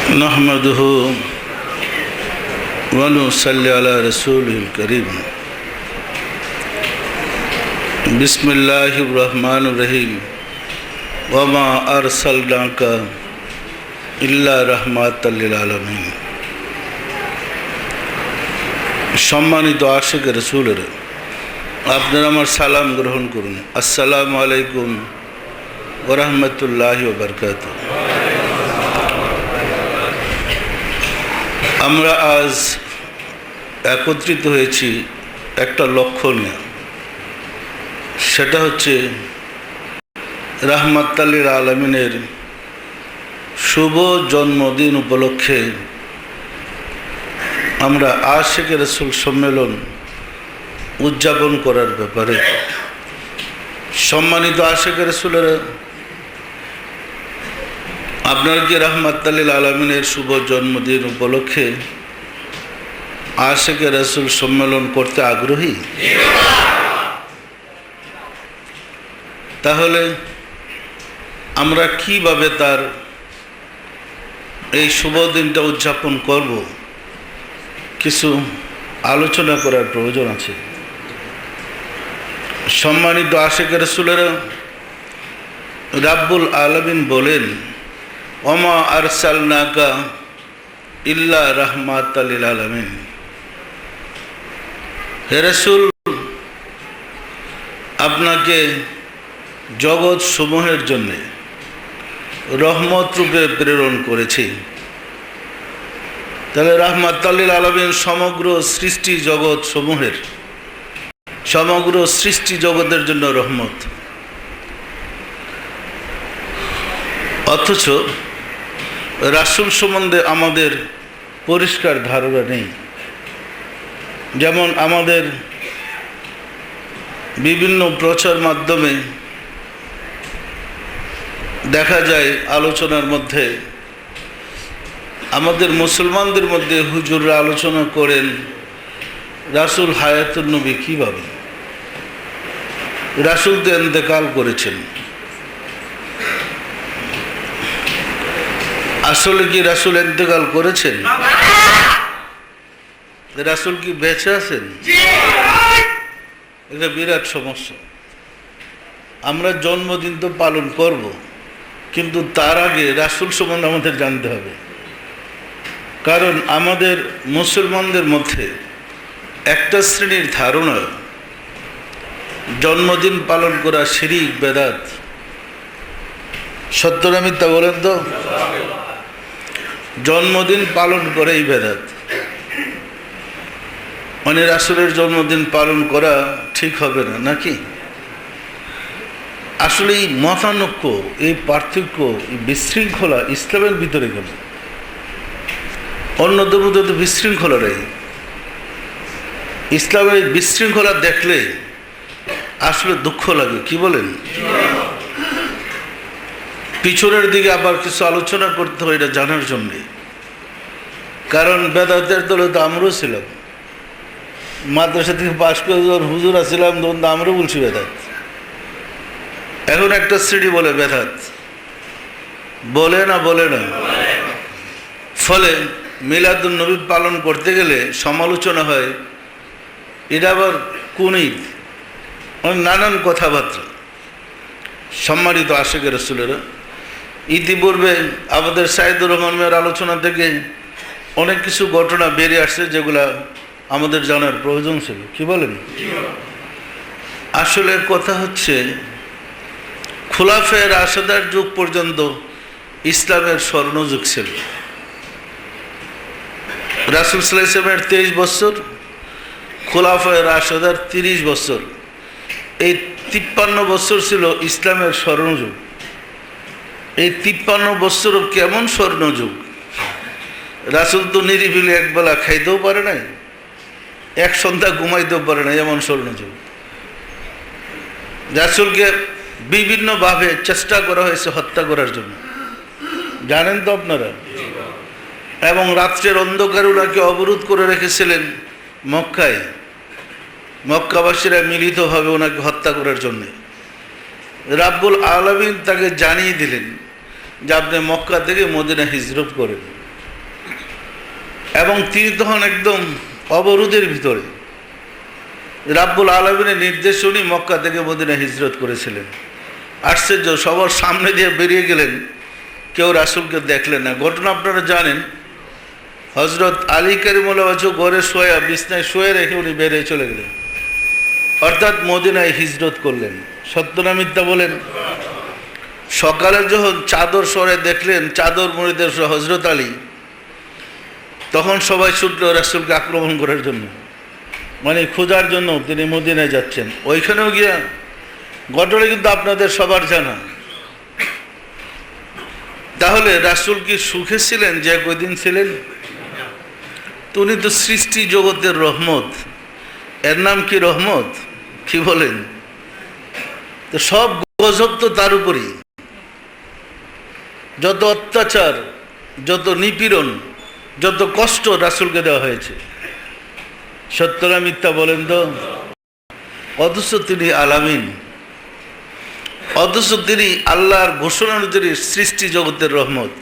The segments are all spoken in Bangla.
नहमदुहु व नुसल्ली अला रसूलिल करीम। बिस्मिल्लाहिर रहमानिर रहीम। वमा अरसलनाका इल्ला रहमाताल लिल आलामीन। सम्मानित आशिक रसूलेरा, आपनारा आमार सालाम ग्रहण करुन। अस्सलामु आलैकुम व रहमतुल्लाहि व बाराकातुहू। আমরা আজ একত্রিত হয়েছি একটা লক্ষ্য নিয়ে, সেটা হচ্ছে রাহমাতাল লিল আলামিনের শুভ জন্মদিন উপলক্ষে আমরা আশিক রাসূল সম্মেলন উদযাপন করার ব্যাপারে। সম্মানিত আশিক রাসূলেরা, আপনারা কি রাহমাতাল লিল আলামিনের শুভ জন্মদিন উপলক্ষে আশিক রাসূল সম্মেলন করতে আগ্রহী? তাহলে আমরা কিভাবে তার এই শুভ দিনটা উদযাপন করব, কিছু আলোচনা করার প্রয়োজন আছে। সম্মানিত আশিক রাসূলেরা, রাব্বুল আলামিন বলেন, ওমা আরসালনাকা ইল্লা রাহমাতাল লিল আলামিন। হে রাসূল, আপনাকে জগৎ সমূহের জন্য রহমত রূপে প্রেরণ করেছি। তাহলে রাহমাতাল লিল আলামিন সমগ্র সৃষ্টি জগৎ সমূহের, সমগ্র সৃষ্টি জগতের জন্য রহমত। অথচ রাসূল সম্বন্ধে আমাদের পরিষ্কার ধারণা নেই। যেমন আমাদের বিভিন্ন প্রচার মাধ্যমে দেখা যায়, আলোচনার মধ্যে আমাদের মুসলমানদের মধ্যে হুজুররা আলোচনা করেন রাসূল হায়াতুন নবী কীভাবে। রাসূল তো ইন্তেকাল করেছেন, আসলে কি রাসূল ইন্তেকাল করেছেন? রাসূল কি বেঁচে আছেন? এটা বিরাট সমস্যা। আমরা জন্মদিন তো পালন করব, কিন্তু তার আগে রাসূল সম্বন্ধে আমাদের জানতে হবে। কারণ আমাদের মুসলমানদের মধ্যে একটা শ্রেণীর ধারণা জন্মদিন পালন করা শিরক বেদাত। সত্য না মিথ্যা বলেন তো? জন্মদিন পালন করেই বেদাত। মানে রাসূলের জন্মদিন পালন করা ঠিক হবে না নাকি? আসলে এই মতানৈক্য, এই পার্থক্য, এই বিশৃঙ্খলা ইসলামের ভিতরে গেল। অন্য ধর্মে তো বিশৃঙ্খলা নেই। ইসলামের বিশৃঙ্খলা দেখলে আসলে দুঃখ লাগে। কি বলেন? পিছনের দিকে আবার কিছু আলোচনা করতে হবে এটা জানার জন্যে। কারণ বেদাতের দলে তো আমরাও ছিলাম। মাদ্রাসা থেকে পাশ করে যখন হুজুর আসছিলাম তখন তো আমরাও বলছি বেদাত। এখন একটা শ্রেণী বলে বেদাত, বলে না বলে না। ফলে মিলাদুন নবী পালন করতে গেলে সমালোচনা হয়, এটা আবার কোন ঈদ, নানান কথাবার্তা। সম্মানিত আশিক রাসূলেরা, ইতিপূর্বে আমাদের সাইদুর রহমান মেয়ের আলোচনা থেকে অনেক কিছু ঘটনা বেরিয়ে আসছে যেগুলা আমাদের জানার প্রয়োজন ছিল। কি বলেন? আসলে কথা হচ্ছে, খুলাফায়ে রাশেদার যুগ পর্যন্ত ইসলামের স্বর্ণযুগ ছিল। রাসূল সাল্লাল্লাহু আলাইহি ওয়াসাল্লামের 23 বছর, খুলাফায়ে রাশেদার 30 বছর। এই 53 বছর ছিল ইসলামের স্বর্ণযুগ। এই 53 বছরও কেমন স্বর্ণযুগ! রাসূল তো নিরিবিলি একবেলা খাইতেও পারে নাই, এক সন্ধ্যা ঘুমাইতেও পারে নাই, এমন স্বর্ণযুগ। রাসূলকে বিভিন্নভাবে চেষ্টা করা হয়েছে হত্যা করার জন্য, জানেন তো আপনারা। এবং রাত্রের অন্ধকারে ওনাকে অবরোধ করে রেখেছিলেন মক্কায়। মক্কাবাসীরা মিলিতভাবে ওনাকে হত্যা করার জন্যে। রাব্বুল আলামিন তাকে জানিয়ে দিলেন যে আপনি মক্কা থেকে মদিনা হিজরত করেন। এবং তিনি তখন একদম অবরোধের ভিতরে, রাব্বুল আলামিনের নির্দেশ উনি মক্কা থেকে মদিনা হিজরত করেছিলেন। আশ্চর্য, সবার সামনে দিয়ে বেরিয়ে গেলেন, কেউ রাসূলকে দেখলেন না। ঘটনা আপনারা জানেন, হজরত আলী কারিমুল্লাহ ওয়াজহ ঘরে শোয়া, বিছনায় শুয়ে রেখে উনি বেরিয়ে চলে গেলেন, অর্থাৎ মদিনায় হিজরত করলেন। সত্য না মিথ্যা বলেন? সকালে যখন চাদর সরে দেখলেন, চাদর মুড়িতে হজরত আলী, তখন সবাই ছুটল রাসূলকে আক্রমণ করার জন্য, মানে খোঁজার জন্য। তিনি মদিনায় যাচ্ছেন। ওইখানেও গিয়া ঘটনা কিন্তু আপনাদের সবার জানা। তাহলে রাসূল কি সুখে ছিলেন যে কয়দিন ছিলেন? উনি তো সৃষ্টি জগতের রহমত, এর নাম কি রহমত? কি বলেন? তো সব গজব তো তার উপরই, যত অত্যাচার, যত নিপীড়ন, যত কষ্ট রাসূলকে দেওয়া হয়েছে। সত্য না মিথ্যা বলেন তো? অথচ তিনি আলামিন, অথচ তিনি আল্লাহর ঘোষণা অনুযায়ী সৃষ্টি জগতের রহমত।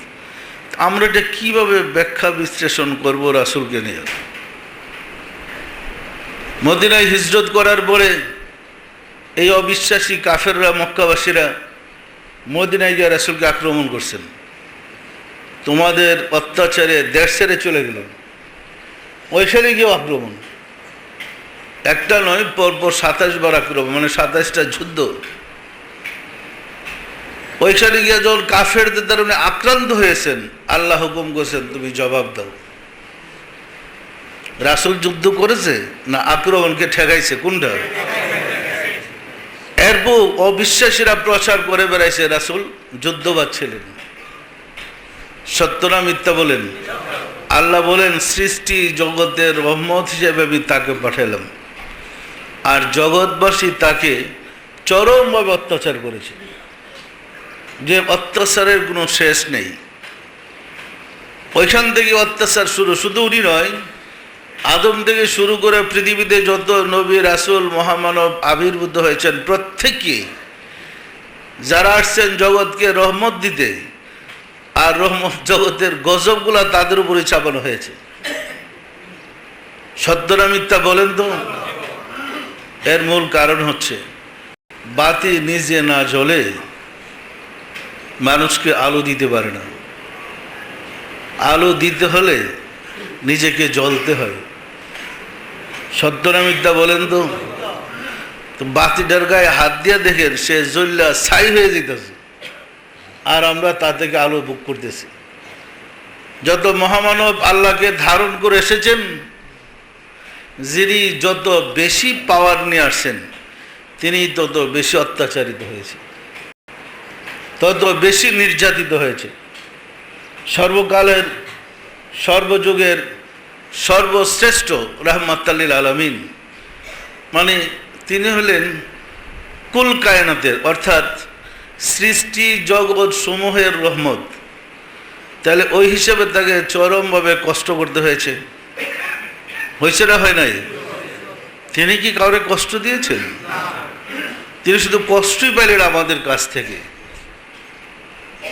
আমরা এটা কীভাবে ব্যাখ্যা বিশ্লেষণ করব রাসূলকে নিয়ে? মদিনায় হিজরত করার পরে এই অবিশ্বাসী কাফেররা, মক্কাবাসীরা মদিনায় গিয়ে রাসূলকে আক্রমণ করছেন। তোমাদের অত্যাচারে দেশ ছেড়ে চলে গেল। ওইখানে গিয়েও আক্রমণ, একটা নয়, পরপর 27 বার আক্রমণ, মানে 27টা যুদ্ধ। ওইখানে গিয়ে যখন কাফেরদের দ্বারা আক্রান্ত হয়েছেন, আল্লাহ হুকুম করেছেন তুমি জবাব দাও। রাসূল যুদ্ধ করেছে না আক্রমণকে ঠেকাইছে? কোনটা? এরপর অবিশ্বাসীরা প্রচার করে বেড়াইছে রাসূল যুদ্ধবাজ ছিলেন। সত্য না মিথ্যা বলেন? আল্লাহ বলেন সৃষ্টি জগতের রহমত হিসেবে আমি তাকে পাঠালাম, আর জগৎবাসী তাকে চরমভাবে অত্যাচার করেছে, যে অত্যাচারের কোনো শেষ নেই। ওইখান থেকে অত্যাচার শুরু। শুধু উনি নয়, আদম থেকে শুরু করে পৃথিবীতে যত নবী, রাসূল, মহামানব আবির্ভূত হয়েছেন, প্রত্যেকে যারা আসছেন জগৎকে রহমত দিতে, আর রহমত জগতের গজবগুলা তাদের উপরে চাপানো হয়েছে। সত্য না মিথ্যা বলেন তো? এর মূল কারণ হচ্ছে বাতি নিজে না জ্বলে মানুষকে আলো দিতে পারে না। আলো দিতে হলে নিজেকে জ্বলতে হয়। সত্য না মিথ্যা বলেন তো? বাতিটার গায়ে হাত দিয়ে দেখেন সে জ্বললা ছাই হয়ে যেতেছে, আর আমরা তা থেকে আলো ভোগ করতেছি। যত মহামানব আল্লাহকে ধারণ করে এসেছেন, যিনি যত বেশি পাওয়ার নিয়ে আসছেন, তিনি তত বেশি অত্যাচারিত হয়েছে, তত বেশি নির্যাতিত হয়েছে। সর্বকালের, সর্বযুগের সর্বশ্রেষ্ঠ রাহমাতাল লিল আলামিন, মানে তিনি হলেন কুল কায়নাতের, অর্থাৎ সৃষ্টি জগৎ সমূহের রহমত। তাহলে ওই হিসাবে তাকে চরমভাবে কষ্ট করতে হয়েছে। হয়েছে না হয় নাই? তিনি কি কাউরে কষ্ট দিয়েছেন? তিনি শুধু কষ্টই পেলেন আমাদের কাছ থেকে।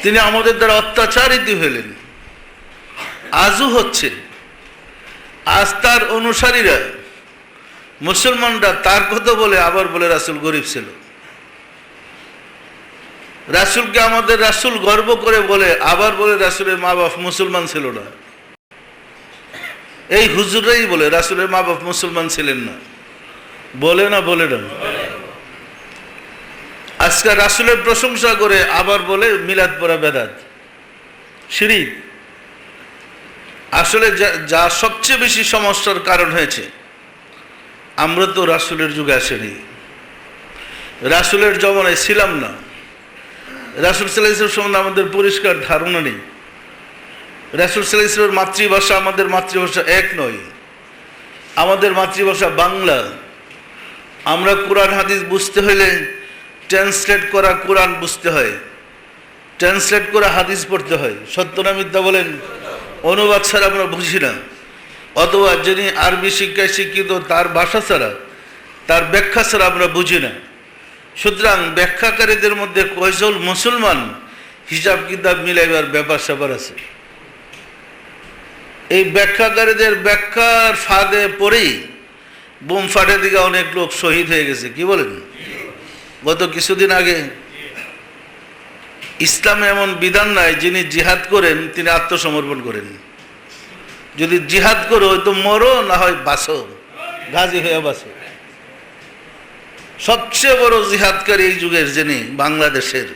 তিনি আমাদের দ্বারা অত্যাচারিত হলেন, আজও হচ্ছে। আজ তার অনুসারীরা, মুসলমানরা তার কথা বলে, আবার বলে রাসূল গরিব ছিল। রাসূলকে আমাদের রাসূল গর্ব করে বলে, আবার বলে রাসূলের মা বাপ মুসলমান ছিল না। এই হুজুররাই বলে রাসূলের মা বাপ মুসলমান ছিলেন না। বলে না? বলে না? আজকে রাসূলের প্রশংসা করে আবার বলে মিলাদ পড়া বেদাত, শিরক। আসলে যা সবচেয়ে বেশি সমস্যার কারণ হয়েছে, আমরা তো রাসূলের যুগে আসেনি, রাসূলের জমানায় ছিলাম না। রাসূল সাল্লাল্লাহু আলাইহি ওয়াসাল্লাম সম্বন্ধে আমাদের পরিষ্কার ধারণা নেই। রাসূল সাল্লাল্লাহু আলাইহি ওয়াসাল্লামের মাতৃভাষা আমাদের মাতৃভাষা এক নয়। আমাদের মাতৃভাষা বাংলা। আমরা কোরআন হাদিস বুঝতে হলে ট্রান্সলেট করা কোরআন বুঝতে হয়, ট্রান্সলেট করা হাদিস পড়তে হয়। সত্য না মিথ্যা বলেন? অনুবাদ ছাড়া আমরা বুঝি না। অথবা যিনি আরবি শিক্ষায় শিক্ষিত, তার ভাষা ছাড়া, তার ব্যাখ্যা ছাড়া আমরা বুঝি না। সুতরাং ব্যাখ্যাকারীদের মধ্যে কয়জন মুসলমান, হিসাব কিতাব মিলাইবার ব্যাপার স্যাপার আছে। এই ব্যাখ্যাকারীদের ব্যাখ্যার ফাঁদে পড়েই বোম ফাটে দিকে অনেক লোক শহীদ হয়ে গেছে। কি বলেন? গত কিছুদিন আগে ইসলামে এমন বিধান নাই যিনি জিহাদ করেন তিনি আত্মসমর্পণ করেন। যদি জিহাদ করো তো মরো, না হয় বাঁচো, গাজী হয়ে বাঁচো। সবচেয়ে বড় জিহাদকারী এই যুগের যিনি বাংলাদেশের,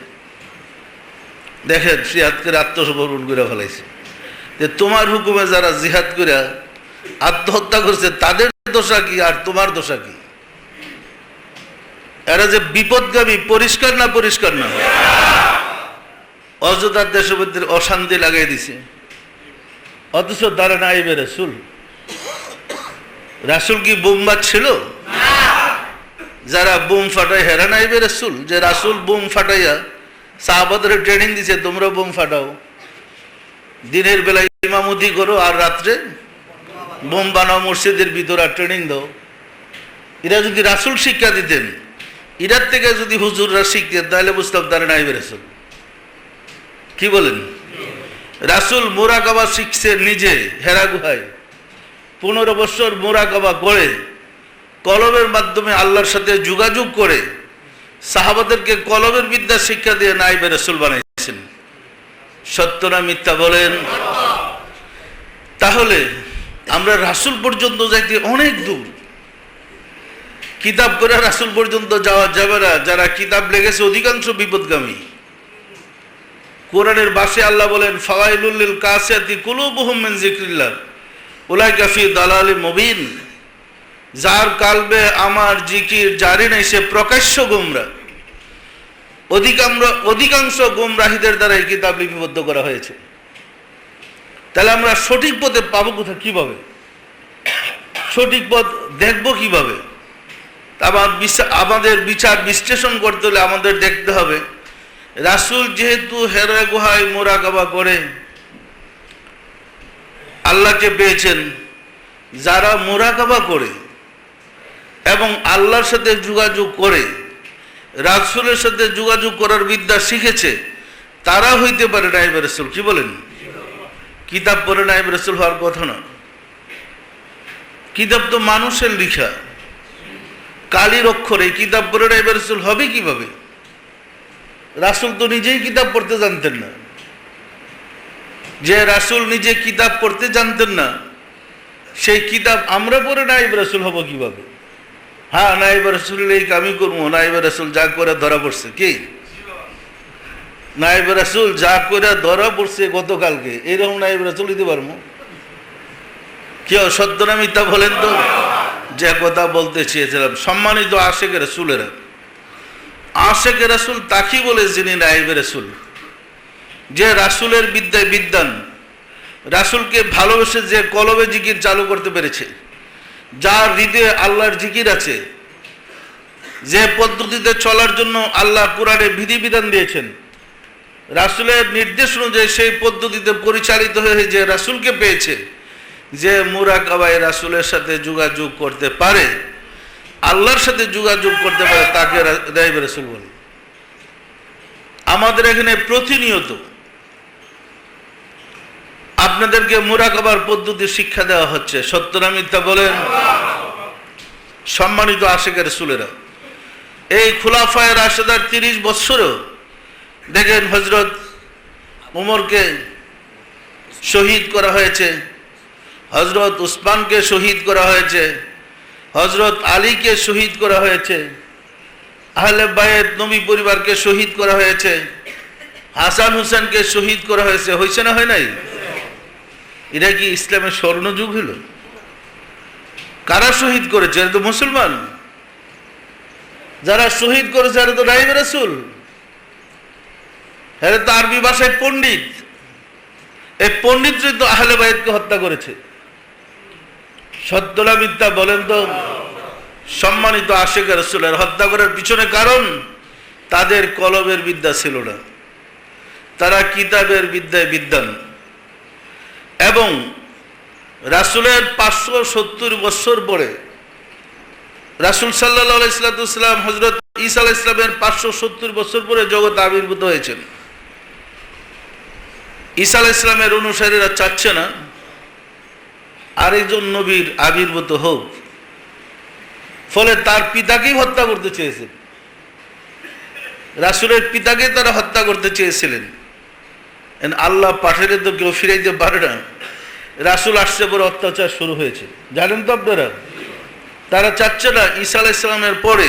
দেখেন জিহাদ করে আত্মসমর্পণ করে ফেলাইছে। যে তোমার হুকুমে যারা জিহাদ করে আত্মহত্যা করছে তাদের দোষা কি আর তোমার দোষা কি? এরা যে বিপদগামী, পরিষ্কার না পরিষ্কার না? অযোধ্যার দেশের মধ্যে অশান্তি লাগাই দিছে, অথচ দাঁড়া নাইবে রাসূল। রাসূল কি বোমবাজ ছিল? যারা বোম ফাটায় হেরা নাইবে রাসূল? যে রাসূল বোম ফাটাইয়া সাহাবাদের ট্রেনিং দিছে তোমরা বোম ফাটাও, দিনের বেলায় ইমামতি করো আর রাত্রে বোম বানাও, মসজিদের ভিতরে ট্রেনিং দাও। এরা যদি রাসূল শিক্ষা দিতেন, এরার থেকে যদি হুজুররা শিখতেন, তাহলে বুঝতাম তারা নাইবে রাসূল। কি বলেন? রাসূল মুরাকাবা শিখছে নিজে হেরা গুহায়, 15 বছর মুরাকাবা করে কলমের মাধ্যমে আল্লাহর সাথে যোগাযোগ করে সাহাবাদেরকে কলমের বিদ্যা শিক্ষা দিয়ে নাইবে রাসূল বানাইছেন। সত্য না মিথ্যা বলেন? তাহলে আমরা রাসূল পর্যন্ত যাইতে অনেক দূর। কিতাব করে রাসূল পর্যন্ত যাওয়া যাবে না। যারা কিতাব লেগেছে অধিকাংশ বিপদগামী। কোরআনের ভাষায় আল্লাহ বলেন ফাওয়াইলুল লিল কাসিয়াতি কুলুবুহুম মিন যিকরিল্লাহ উলাইকা ফি দালালিম মুবিন। যার কালবে আমার জিকির জারি নেই সে প্রকাশ্য গোমরাহ। অধিকাংশ গোমরাহীদের দ্বারা এই কিতাব লিপিবদ্ধ করা হয়েছে। তাহলে আমরা সঠিক পথে পাবো কোথায়? কিভাবে সঠিক পথ দেখবো? কিভাবে? আমাদের বিচার বিশ্লেষণ করতে হলে আমাদের দেখতে হবে রাসূল যেহেতু হেরা গুহায় মুরাকাবা করে আল্লাহকে পেয়েছেন, যারা মুরাকাবা করে এবং আল্লাহর সাথে যোগাযোগ করে রাসূলের সাথে যোগাযোগ করার বিদ্যা শিখেছে, তারা হইতে পারে নাইবে রাসূল। কি বলেন? কিতাব পড়ে নাইবে রাসূল হওয়ার কথা না। কিতাব তো মানুষের লিখা, কালির অক্ষরে। কিতাব পড়ে নাইবে রাসূল হবে কিভাবে? রাসূল তো নিজেই কিতাব পড়তে জানতেন না। যে রাসূল নিজে কিতাব পড়তে জানতেন না, সেই কিতাব আমরা পড়ে নাইবে রাসূল হব কিভাবে? হ্যাঁ, নাইবে রাসূল এই কামই করবো, নাইবে রাসূল যা করে ধরা পড়ছে। কি নাইবে রাসূল যা করে ধরা পড়ছে গতকালকে, এইরকম নাইবে রাসূল দিতে পারবো? কেউ সত্য না মিথ্যা বলেন তো? যে কথা বলতে চেয়েছিলাম, সম্মানিত আশেকে রাসূলেরা, আশেকে রাসূল তাকে বলে যিনি নাইবে রাসূল, যে রাসূলের বিদ্যায় বিদ্বান, রাসূলকে ভালোবেসে যে কলবে জিকির চালু করতে পেরেছে, যার হৃদয়ে আল্লাহর জিকির আছে, যে পদ্ধতিতে চলার জন্য আল্লাহ কোরআনে বিধিবিধান দিয়েছেন, রাসূলের নির্দেশ অনুযায়ী সেই পদ্ধতিতে পরিচালিত হয়ে যে রাসূলকে পেয়েছে, যে মুরাকাবায় রাসূলের সাথে যোগাযোগ করতে পারে, আল্লাহর সাথে যোগাযোগ করতে পারে, তাকে নাইবে রাসূল বলে। আমাদের এখানে প্রতিনিয়ত আপনাদেরকে মুরাকাবার পদ্ধতি শিক্ষা দেওয়া হচ্ছে। সত্য না মিথ্যা বলেন? সম্মানিত আশিকে রাসূলেরা, এই খুলাফায়ে রাশেদার 30 বছরও দেখেন হযরত উমরকে শহীদ করা হয়েছে, হযরত উসমানকে শহীদ করা হয়েছে, হযরত আলীকে শহীদ করা হয়েছে, আহলে বায়ত নবী পরিবারকে শহীদ করা হয়েছে, হাসান হুসেনকে শহীদ করা হয়েছে। হয়েছে না হয় নাই? এটা কি ইসলামের স্বর্ণযুগ হলো? কারা শহীদ করেছে? এরা তো মুসলমান। যারা শহীদ করেছে এরা তো নাইবে রাসূল, এরা তো আরবি ভাষায় পণ্ডিত। এই পণ্ডিতরাই তো আহলে বায়তকে হত্যা করেছে। সত্য না মিথ্যা বলেন তো? সম্মানিত আশিকে রাসূলের হত্যা করার পিছনে কারণ তাদের কলমের বিদ্যা ছিল না, তারা কিতাবের বিদ্যায় বিদ্বান। এবং রাসূলের 570 বছর পরে রাসূল সাল্লাল্লাহু আলাইহি ওয়াসাল্লাম হযরত ঈসা আলাইহিস সালামের 570 বছর পরে জগতে আবির্ভূত হয়েছেন। ঈসা আলাইহিস সালামের অনুসারীরা চাচ্ছে না আরেকজন নবীর আবির্ভূত হোক। ফলে তার পিতাকেই হত্যা করতে চেয়েছেন, রাসূলের পিতাকে তারা হত্যা করতে চেয়েছিলেন। আল্লাহ পাঠালে তো কেউ ফিরাইতে পারে না। রাসূল আসছে পরে অত্যাচার শুরু হয়েছে, জানেন তো আপনারা। তারা চাচ্ছে না ঈসা আলাইহিস সালামের পরে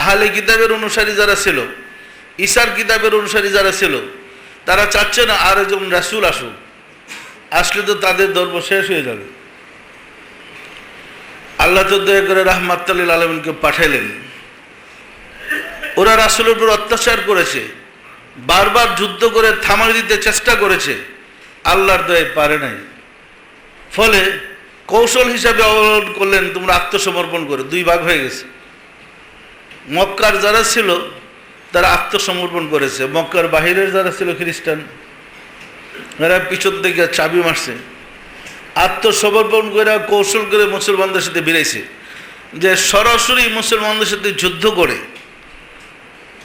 আহলে কিতাবের অনুসারী যারা ছিল, ঈসার কিতাবের অনুসারী যারা ছিল, তারা চাচ্ছে না আর একজন রাসূল আসুক, আসলে তো তাদের ধর্ম শেষ হয়ে যাবে। আল্লাহ তো দয়া করে রাহমাতুল লিল আলামিনকে পাঠাইলেন। ওরা রাসূলের উপর অত্যাচার করেছে, বারবার যুদ্ধ করে থামাই দিতে চেষ্টা করেছে, আল্লাহর দয়ায় পারে নাই। ফলে কৌশল হিসাবে অবলম্বন করলেন, তোমরা আত্মসমর্পণ করে। দুই ভাগ হয়ে গেছে। মক্কার যারা ছিল তারা আত্মসমর্পণ করেছে, মক্কার বাহিরের যারা ছিল খ্রিস্টান, এরা পিছন থেকে চাবি মারছে। আত্মসমর্পণ করে কৌশল করে মুসলমানদের সাথে বেড়েছে, যে সরাসরি মুসলমানদের সাথে যুদ্ধ করে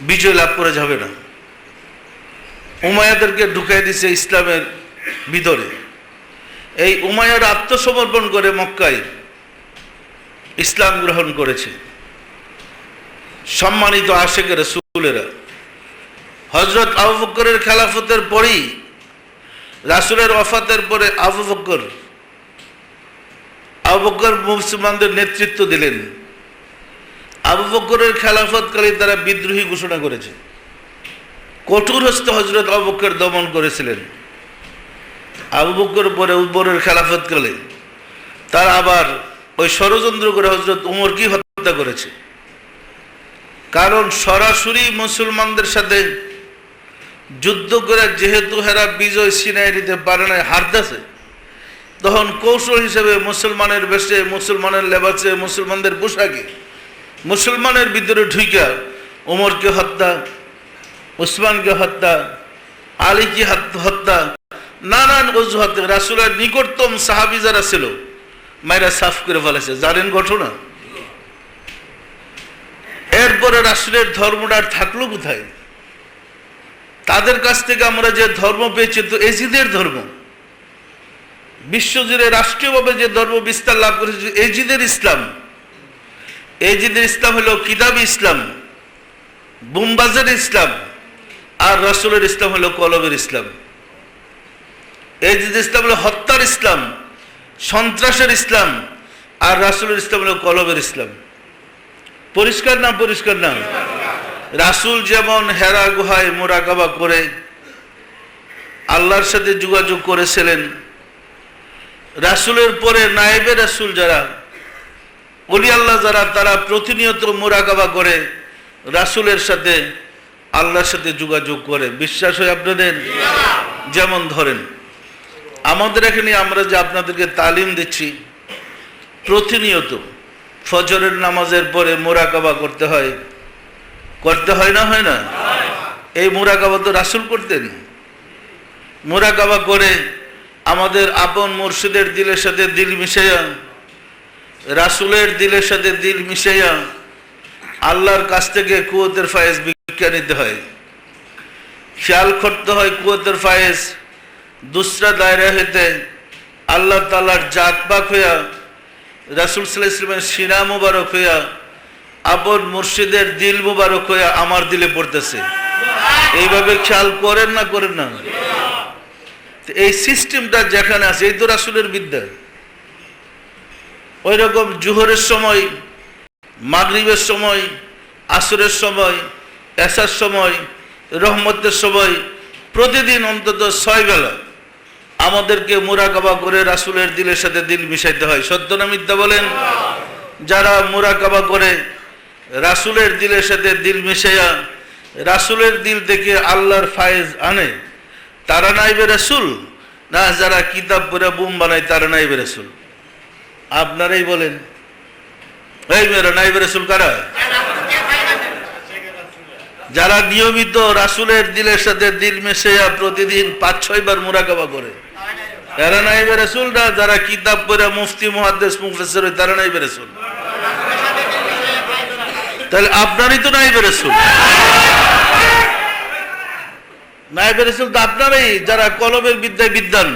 বিজয় লাভ করে যাবে না। উমাইয়াদেরকে ঢুকাই দিছে ইসলামের ভিতরে। এই উমাইয়ারা আত্মসমর্পণ করে মক্কায় ইসলাম গ্রহণ করেছে। সম্মানিত আশিকে রাসূলেরা, হযরত আবু বকরের খেলাফতের পরেই, রাসূলের ওয়াফাতের পরে আবু বকর মুসলমানদের নেতৃত্ব দিলেন। আবু বকরের খেলাফতকালে তারা বিদ্রোহী ঘোষণা করেছে, কঠোর হস্তে হযরত আবু বকর দমন করেছিলেন। আবু বকর পরে উমরের খেলাফতকালে তারা আবার ওই ষড়যন্ত্র করে হযরত উমরকে হত্যা করেছে। কারণ সরাসরি মুসলমানদের সাথে যুদ্ধ করে যেহেতু হেরা বিজয় ছিনাই দিতে পারে না, হারতেছে, তখন কৌশল হিসেবে মুসলমানের বেশে, মুসলমানের লেবাসে, মুসলমানদের পোশাকে, মুসলমানের ভিতরে ঢুইকা উমরকে হত্যা, উসমানকে হত্যা, আলীকে হত্যা, নানান অজুহাতে রাসূলের নিকটতম সাহাবী যারা ছিল মাইরা সাফ করে ফেলেছে। জানেন ঘটনা। এরপরে রাসূলের ধর্মটা থাকলো কোথায়? তাদের কাছ থেকে আমরা যে ধর্ম পেয়েছি তো এজিদের ধর্ম, বিশ্বজুড়ে রাষ্ট্রীয়ভাবে যে ধর্ম বিস্তার লাভ করেছে এজিদের ইসলাম। এজিদের ইসলাম হলো কিতাবী ইসলাম, বুমবাজের ইসলাম, আর রাসূলের ইসলাম হলো কলবের ইসলাম। এজিদের ইসলাম হলো হত্যার ইসলাম, সন্ত্রাসের ইসলাম, আর রাসূলের ইসলাম হলো কলবের ইসলাম। পরিষ্কার না? পরিষ্কার না? রাসূল যেমন হেরা গুহায় মুরাকাবা করে আল্লাহর সাথে যোগাযোগ করেছিলেন, রাসূলের পরে নায়েবে রাসূল যারা, ওলি আল্লাহ যারা, তারা প্রতিনিয়ত মুরাকাবা করে রাসূলের সাথে, আল্লাহর সাথে যোগাযোগ করে। বিশ্বাস হয় আপনাদের? যেমন ধরেন আমাদের এখানে আমরা যে আপনাদেরকে তালিম দিচ্ছি, প্রতিনিয়ত ফজরের নামাজের পরে মুরাকাবা করতে হয়, করতে হয় না? হয় না? এই মুরাকাবা তো রাসূল করতেন। মুরাকাবা করে আমাদের আপন মুর্শিদের দিলের সাথে দিল মিশাইয়া, রাসূলের দিলের সাথে দিল মিশাইয়া আল্লাহর কাছ থেকে কুওয়াতের ফায়েজ ভিক্ষা নিতে হয়। খেয়াল করতে হয় কুওয়াতের ফায়েজ দুসরা দায়রা হইতে আল্লাহ তাআলার জাত পাক হইয়া, রাসূল সাল্লাল্লাহু আলাইহি ওয়াসাল্লামের সিনা মুবারক হইয়া, আপন মুর্শিদের দিল মুবারক হইয়া আমার দিলে পড়তেছে। এইভাবে খেয়াল করেন না? করেন না? এই সিস্টেমটা যেখানে আছে, এই তো রাসূলের বিদ্যা। ওই রকম জোহরের সময়, মাগরিবের সময়, আসরের সময়, এশার সময়, রহমতের সময়, প্রতিদিন অন্তত 6 বেলা আমাদেরকে মুরাকাবা করে রাসূলের দিলের সাথে দিল মিশাইতে হয়। সত্য না মিথ্যা বলেন? যারা মুরাকাবা করে রাসূলের দিলের সাথে দিল মিশাইয়া রাসূলের দিল থেকে আল্লাহর ফায়েজ আনে, তারা নাইবে রাসূল না? যারা কিতাব পড়ে বুম বানায় তারা নাইবে রাসূল? আপনারাই বলেন। এই মেয়েরা নাইবে রাসূল কারা? যারা নিয়মিত রাসূলের দিলের সাথে দিল মিশাইয়া প্রতিদিন 5-6 বার মুরাকাবা করে, এরা নাইবে রাসূল না? যারা কিতাব পড়ে মুফতি, মুহাদ্দিস, মুফাসসির তারা নাইবে রাসূল? তাহলে আপনারই তো নাইবে রাসূল। নায়েবে রাসূল তো আপনারাই, যারা কলবের বিদ্যায় বিদ্বান।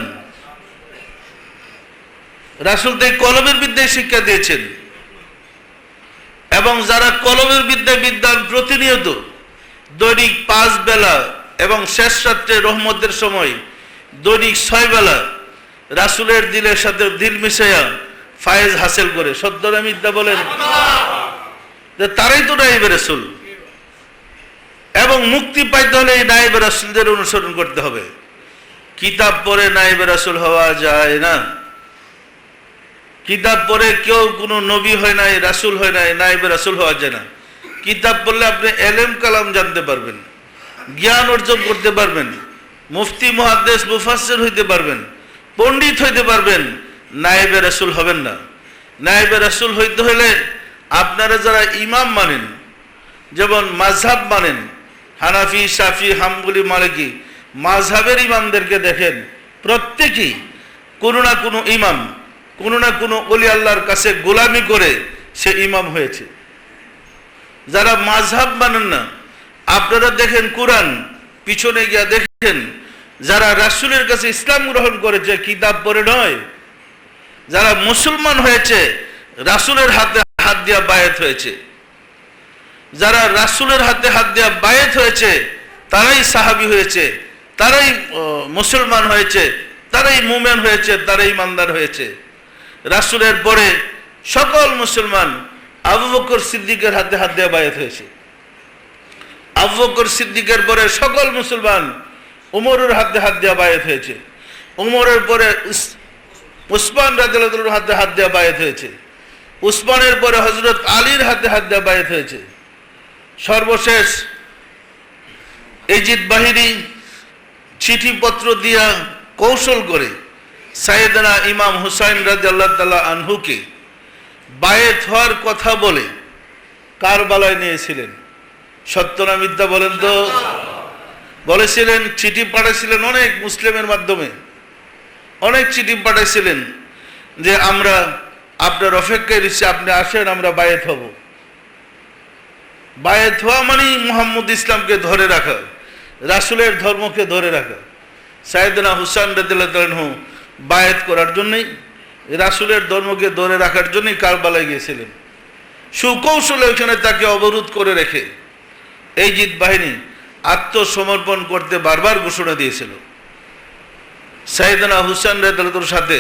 রাসূল তো কলমের বিদ্যায় শিক্ষা দিয়েছেন, এবং যারা কলমের বিদ্যায় বিদ্যান প্রতিনিয়ত দৈনিক 5 বেলা এবং শেষ রাত্রে রহমতের সময় দৈনিক 6 বেলা রাসূলের দিলের সাথে দিল মিশাইয়া ফায়েজ হাসিল করে, সত্য না মিথ্যা বলেন? যে তারাই তো নায়েবে রাসূল, এবং মুক্তি পাইতে হলে এই নায়েবে রাসূলদের অনুসরণ করতে হবে। কিতাব পড়ে নায়েবে রাসূল হওয়া যায় না। কিতাব পড়ে কেউ কোনো নবী হয় নাই, রাসূল হয় নাই, নায়েবে রাসূল হওয়া যায় না। কিতাব পড়লে আপনি এলেম কালাম জানতে পারবেন, জ্ঞান অর্জন করতে পারবেন, মুফতি মুহাদ্দিস মুফাসসির হইতে পারবেন, পণ্ডিত হইতে পারবেন, নায়েবে রাসূল হবেন না। নায়েবে রাসূল হইতে হলে আপনারা যারা ইমাম মানেন, যেমন মাযহাব মানেন, হানাফি, শাফি, হাম্বলি, মালিকি, মাযহাবের ইমামদেরকে দেখেন, প্রত্যেকেই কোনো না কোনো ইমাম, কোনো না কোনো ওলি আল্লাহর কাছে গোলামি করে সে ইমাম হয়েছে। যারা মাযহাব মানেন না, আপনারা দেখেন কুরআন পিছনে গিয়া দেখেন যারা রাসূলের কাছে ইসলাম গ্রহণ করেছে, কিতাব পড়ে নয়, যারা মুসলমান হয়েছে রাসূলের হাতে হাত দিয়া বায়াত হয়েছে, যারা রাসূলের হাতে হাত দিয়া বায়াত হয়েছে তারাই সাহাবী হয়েছে, তারাই মুসলমান হয়েছে, তারাই মুমিন হয়েছে, তারাই ইমানদার হয়েছে। রাসূলের পরে সকল মুসলমান আবু বকর সিদ্দিকের হাতে হাত দিয়ে বায়াত হয়েছে। আবু বকর সিদ্দিকের পরে সকল মুসলমান উমরের হাতে হাত দিয়ে বায়াত হয়েছে। উমরের পরে উসমান রাদিয়াল্লাহু আনহুর হাতে হাত দিয়ে বায়াত হয়েছে। উসমানের পরে হযরত আলীর হাতে হাত দিয়ে বায়াত হয়েছে। সর্বশেষ ইজিদ বাহিনী চিঠিপত্র দিয়া কৌশল করে সাইয়েদনা ইমাম হুসাইন রাদিয়াল্লাহু তাআলা আনহুকে বায়াত হওয়ার কথা বলে কারবালায় নিয়েছিলেন। সত্য না মিথ্যা বলেন তো? বলেছিলেন, চিঠি পাঠাইছিলেন অনেক মুসলিমের মাধ্যমে, অনেক চিঠি পাঠাইছিলেন যে আমরা আপনার অপেক্ষায় রয়েছি, আপনি আসেন, আমরা বায়াত হব। বায়াত হওয়া মানে মুহাম্মদ ইসলামকে ধরে রাখা, রাসূলের ধর্মকে ধরে রাখা। সাইয়েদনা হুসাইন রাদিয়াল্লাহু আনহু বায়াত করার জন্যই, রাসূলের ধর্মকে ধরে রাখার জন্যই কারবালায় গিয়েছিলেন। সুকৌশলে ওখানে তাকে অবরোধ করে রেখে এই জিদ বাহিনী আত্মসমর্পণ করতে বারবার ঘোষণা দিয়েছিল। সাইয়েদনা হুসাইন রাদিয়াল্লাহু আনহুর সাথে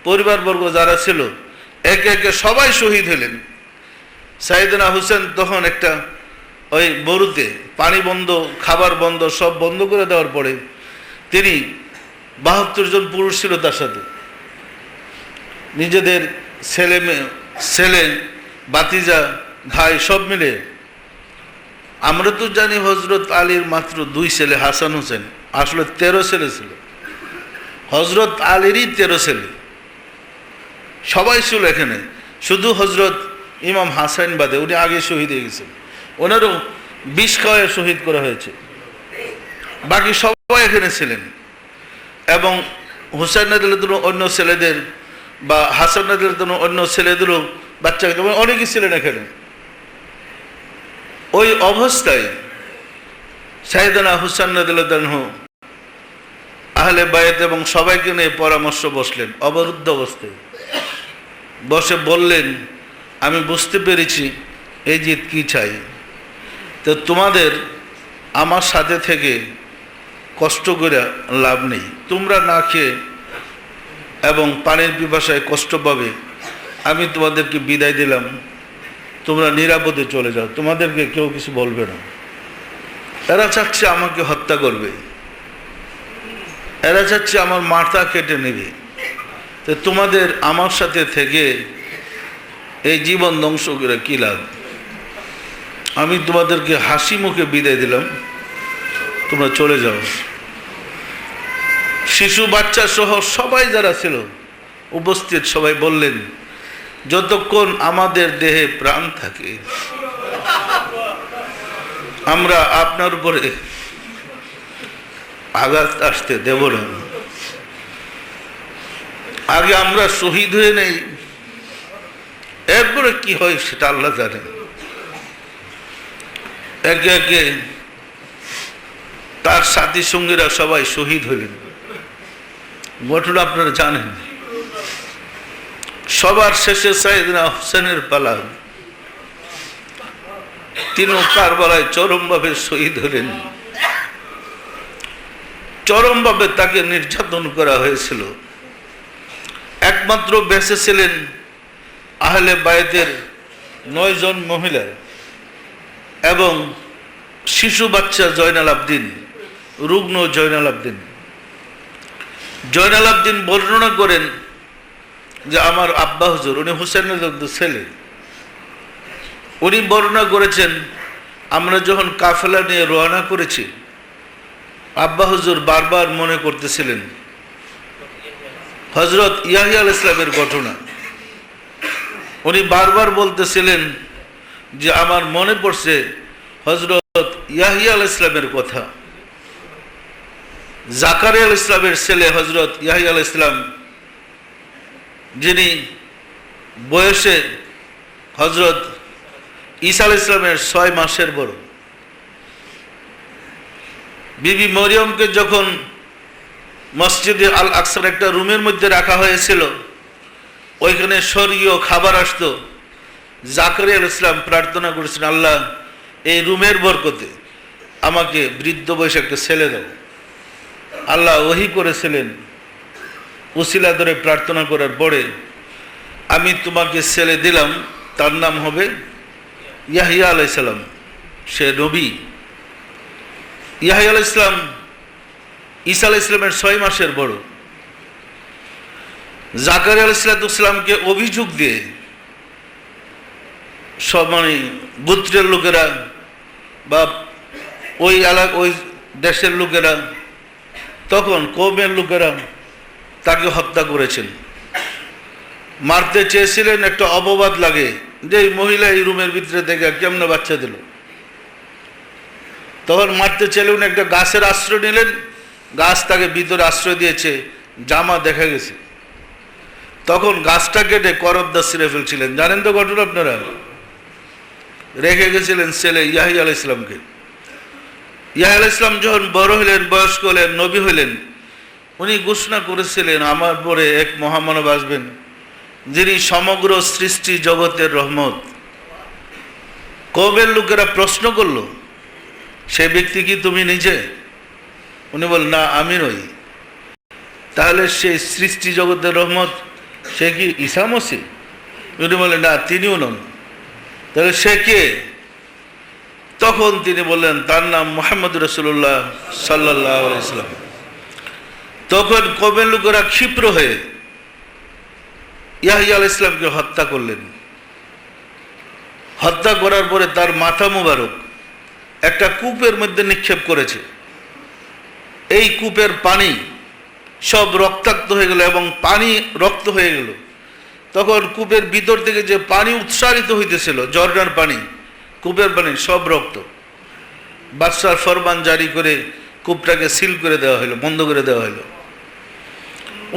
পরিবারবর্গ যারা ছিল একে একে সবাই শহীদ হলেন। সাইয়েদনা হুসেন তখন একটা ওই বরুতে পানি বন্ধ, খাবার বন্ধ, সব বন্ধ করে দেওয়ার পরে তিনি 72 জন পুরুষ ছিল তার সাথে, নিজেদের ছেলে বাতিজা ভাই সব মিলে। আমরা তো জানি হযরত আলীর মাত্র 2 ছেলে হাসান হোসেন, আসলে 13 ছেলে ছিল। হযরত আলীরই 13 ছেলে, সবাই ছিল এখানে, শুধু হযরত ইমাম হাসান বাদে, উনি আগে শহীদ হয়ে গেছেন, ওনারও 20 খাওয়ায় শহীদ করা হয়েছে। বাকি সবাই এখানে ছিলেন। এবং হুসাইন রাদিয়াল্লাহু অন্য ছেলেদের বা হাসান রাদিয়াল্লাহু অন্য ছেলেদেরও বাচ্চা অনেকেই ছিলেন এখানে। ওই অবস্থায় সাইয়েদনা হুসাইন রাদিয়াল্লাহু আনহু আহলে বায়াত এবং সবাইকে নিয়ে পরামর্শ বসলেন অবরুদ্ধ অবস্থায়। বসে বললেন, আমি বুঝতে পেরেছি এই জিদ কি চাই, তো তোমাদের আমার সাথে থেকে কষ্ট করে লাভ নেই, তোমরা না খেয়ে এবং পানির পিপাসায় কষ্ট পাবে, আমি তোমাদেরকে বিদায় দিলাম, তোমরা নিরাপদে চলে যাও, তোমাদেরকে কেউ কিছু বলবে না। এরা চাচ্ছে আমাকে হত্যা করবে, এরা চাচ্ছে আমার মাথা কেটে নেবে, তো তোমাদের আমার সাথে থেকে এই জীবন ধ্বংস করে কী লাভ? আমি তোমাদেরকে হাসি মুখে বিদায় দিলাম, তোমরা চলে যাও। শিশু বাচ্চা সহ সবাই যারা ছিল উপস্থিত সবাই বললেন, যতক্ষণ আমাদের দেহে প্রাণ থাকে আমরা আপনার উপরে আঘাত আসতে দেব না। আগে আমরা শহীদ হয়ে নেই, এরপরে কি হয় সেটা আল্লাহ জানেন। একে একে তার সাথী সঙ্গীরা সবাই শহীদ হলেন। ঘটনা আপনারা জানেন। সবার শেষে সাইয়েদনা হুসেনের পালা। তিনিও কারবালায় চরমভাবে শহীদ হলেন। চরমভাবে তাকে নির্যাতন করা হয়েছিল। একমাত্র বেঁচে ছিলেন আহলে বায়তের 9 জন মহিলা এবং শিশু বাচ্চা জয়নাল আবদিন, রুগ্ন জয়নাল আবদিন। জয়নাল আবদিন বর্ণনা করেন যে আমার আব্বা হুজুর, উনি হুসেনের ছেলে, উনি বর্ণনা করেছেন আমরা যখন কাফেলা নিয়ে রওনা করেছি, আব্বা হুজুর বারবার মনে করতেছিলেন হযরত ইয়াহইয়া আলাইহিস সালামের ঘটনা। উনি বারবার বলতেছিলেন যে আমার মনে পড়ছে হযরত ইয়াহইয়া আলাইহিস সালামের কথা। জাকারিয়া আলাইহিস সালামের ছেলে হযরত ইয়াহইয়া আলাইহিস সালাম, যিনি বয়সে হযরত ঈসা আলাইহিস সালামের 6 মাসের বড়। বিবি মরিয়মকে যখন মসজিদে আল আকসার একটা রুমের মধ্যে রাখা হয়েছিল, ওইখানে স্বর্গীয় খাবার আসতো। জাকারিয়া আলাইহিস সালাম প্রার্থনা করেছেন, আল্লাহ এই রুমের বরকতে আমাকে বৃদ্ধ বয়সে একটা ছেলে দাও। আল্লাহ ওহী করেছিলেন, উসিলা ধরে প্রার্থনা করার পরে আমি তোমাকে ছেলে দিলাম, তার নাম হবে ইয়াহইয়া আলাইহিস সালাম, সে নবী। ইয়াহইয়া আলাইহিস সালাম ঈসা আলাইহিস সালামের 6 মাসের বড়। জাকারিয়া আলাইহিস সালামকে অভিযোগ দিয়ে সব গোত্রের লোকেরা বা ওই দেশের লোকেরা, তখন কওমের লোকেরা তাকে হত্যা করেছেন। মারতে চেয়েছিলেন, একটা অপবাদ লাগে যে এই মহিলা এই রুমের ভিতরে থেকে কেমনে বাচ্চা দিল। তখন মারতে চাইলেন, একটা গাছের আশ্রয় নিলেন, গাছ তাকে ভিতরে আশ্রয় দিয়েছে, জামা দেখা গেছে। তখন গাছটা কেটে করবদা ছিঁড়ে ফেলছিলেন। জানেন তো ঘটনা আপনারা? রেখে গেছিলেন ছেলে ইয়াহইয়া আলাইহিস সালামকে। ইয়াহইয়া আলাইহিস সালাম যখন বড় হলেন, বয়স্ক হলেন, নবী হলেন, উনি ঘোষণা করেছিলেন আমার পরে এক মহামানব আসবেন, যিনি সমগ্র সৃষ্টি জগতের রহমত। কওমের লোকেরা প্রশ্ন করল, সে ব্যক্তি কি তুমি নিজে? উনি বল, না আমি নই। তাহলে সেই সৃষ্টি জগতের রহমত সে কি ঈসা মসিহ? উনি বলেন, না তিনিও নন। তাহলে সে কে? তখন তিনি বললেন তার নাম মুহাম্মদ রাসূলুল্লাহ সাল্লাল্লাহু আলাইহি ওয়াসাল্লাম। তখন কওমের লোকেরা ক্ষিপ্র হয়ে ইয়াহইয়া আলাইহিস সালামকে হত্যা করলেন। হত্যা করার পরে তার মাথা মুবারক একটা কূপের মধ্যে নিক্ষেপ করেছে। এই কূপের পানি সব রক্তাক্ত হয়ে গেল এবং পানি রক্ত হয়ে গেল। তখন কূপের ভিতর থেকে যে পানি উৎসারিত হইতেছিল, ঝর্ণার পানি, কূপের পানি সব রক্ত। বাদশার ফরমান জারি করে কূপটাকে সিল করে দেওয়া হলো, বন্ধ করে দেওয়া হলো।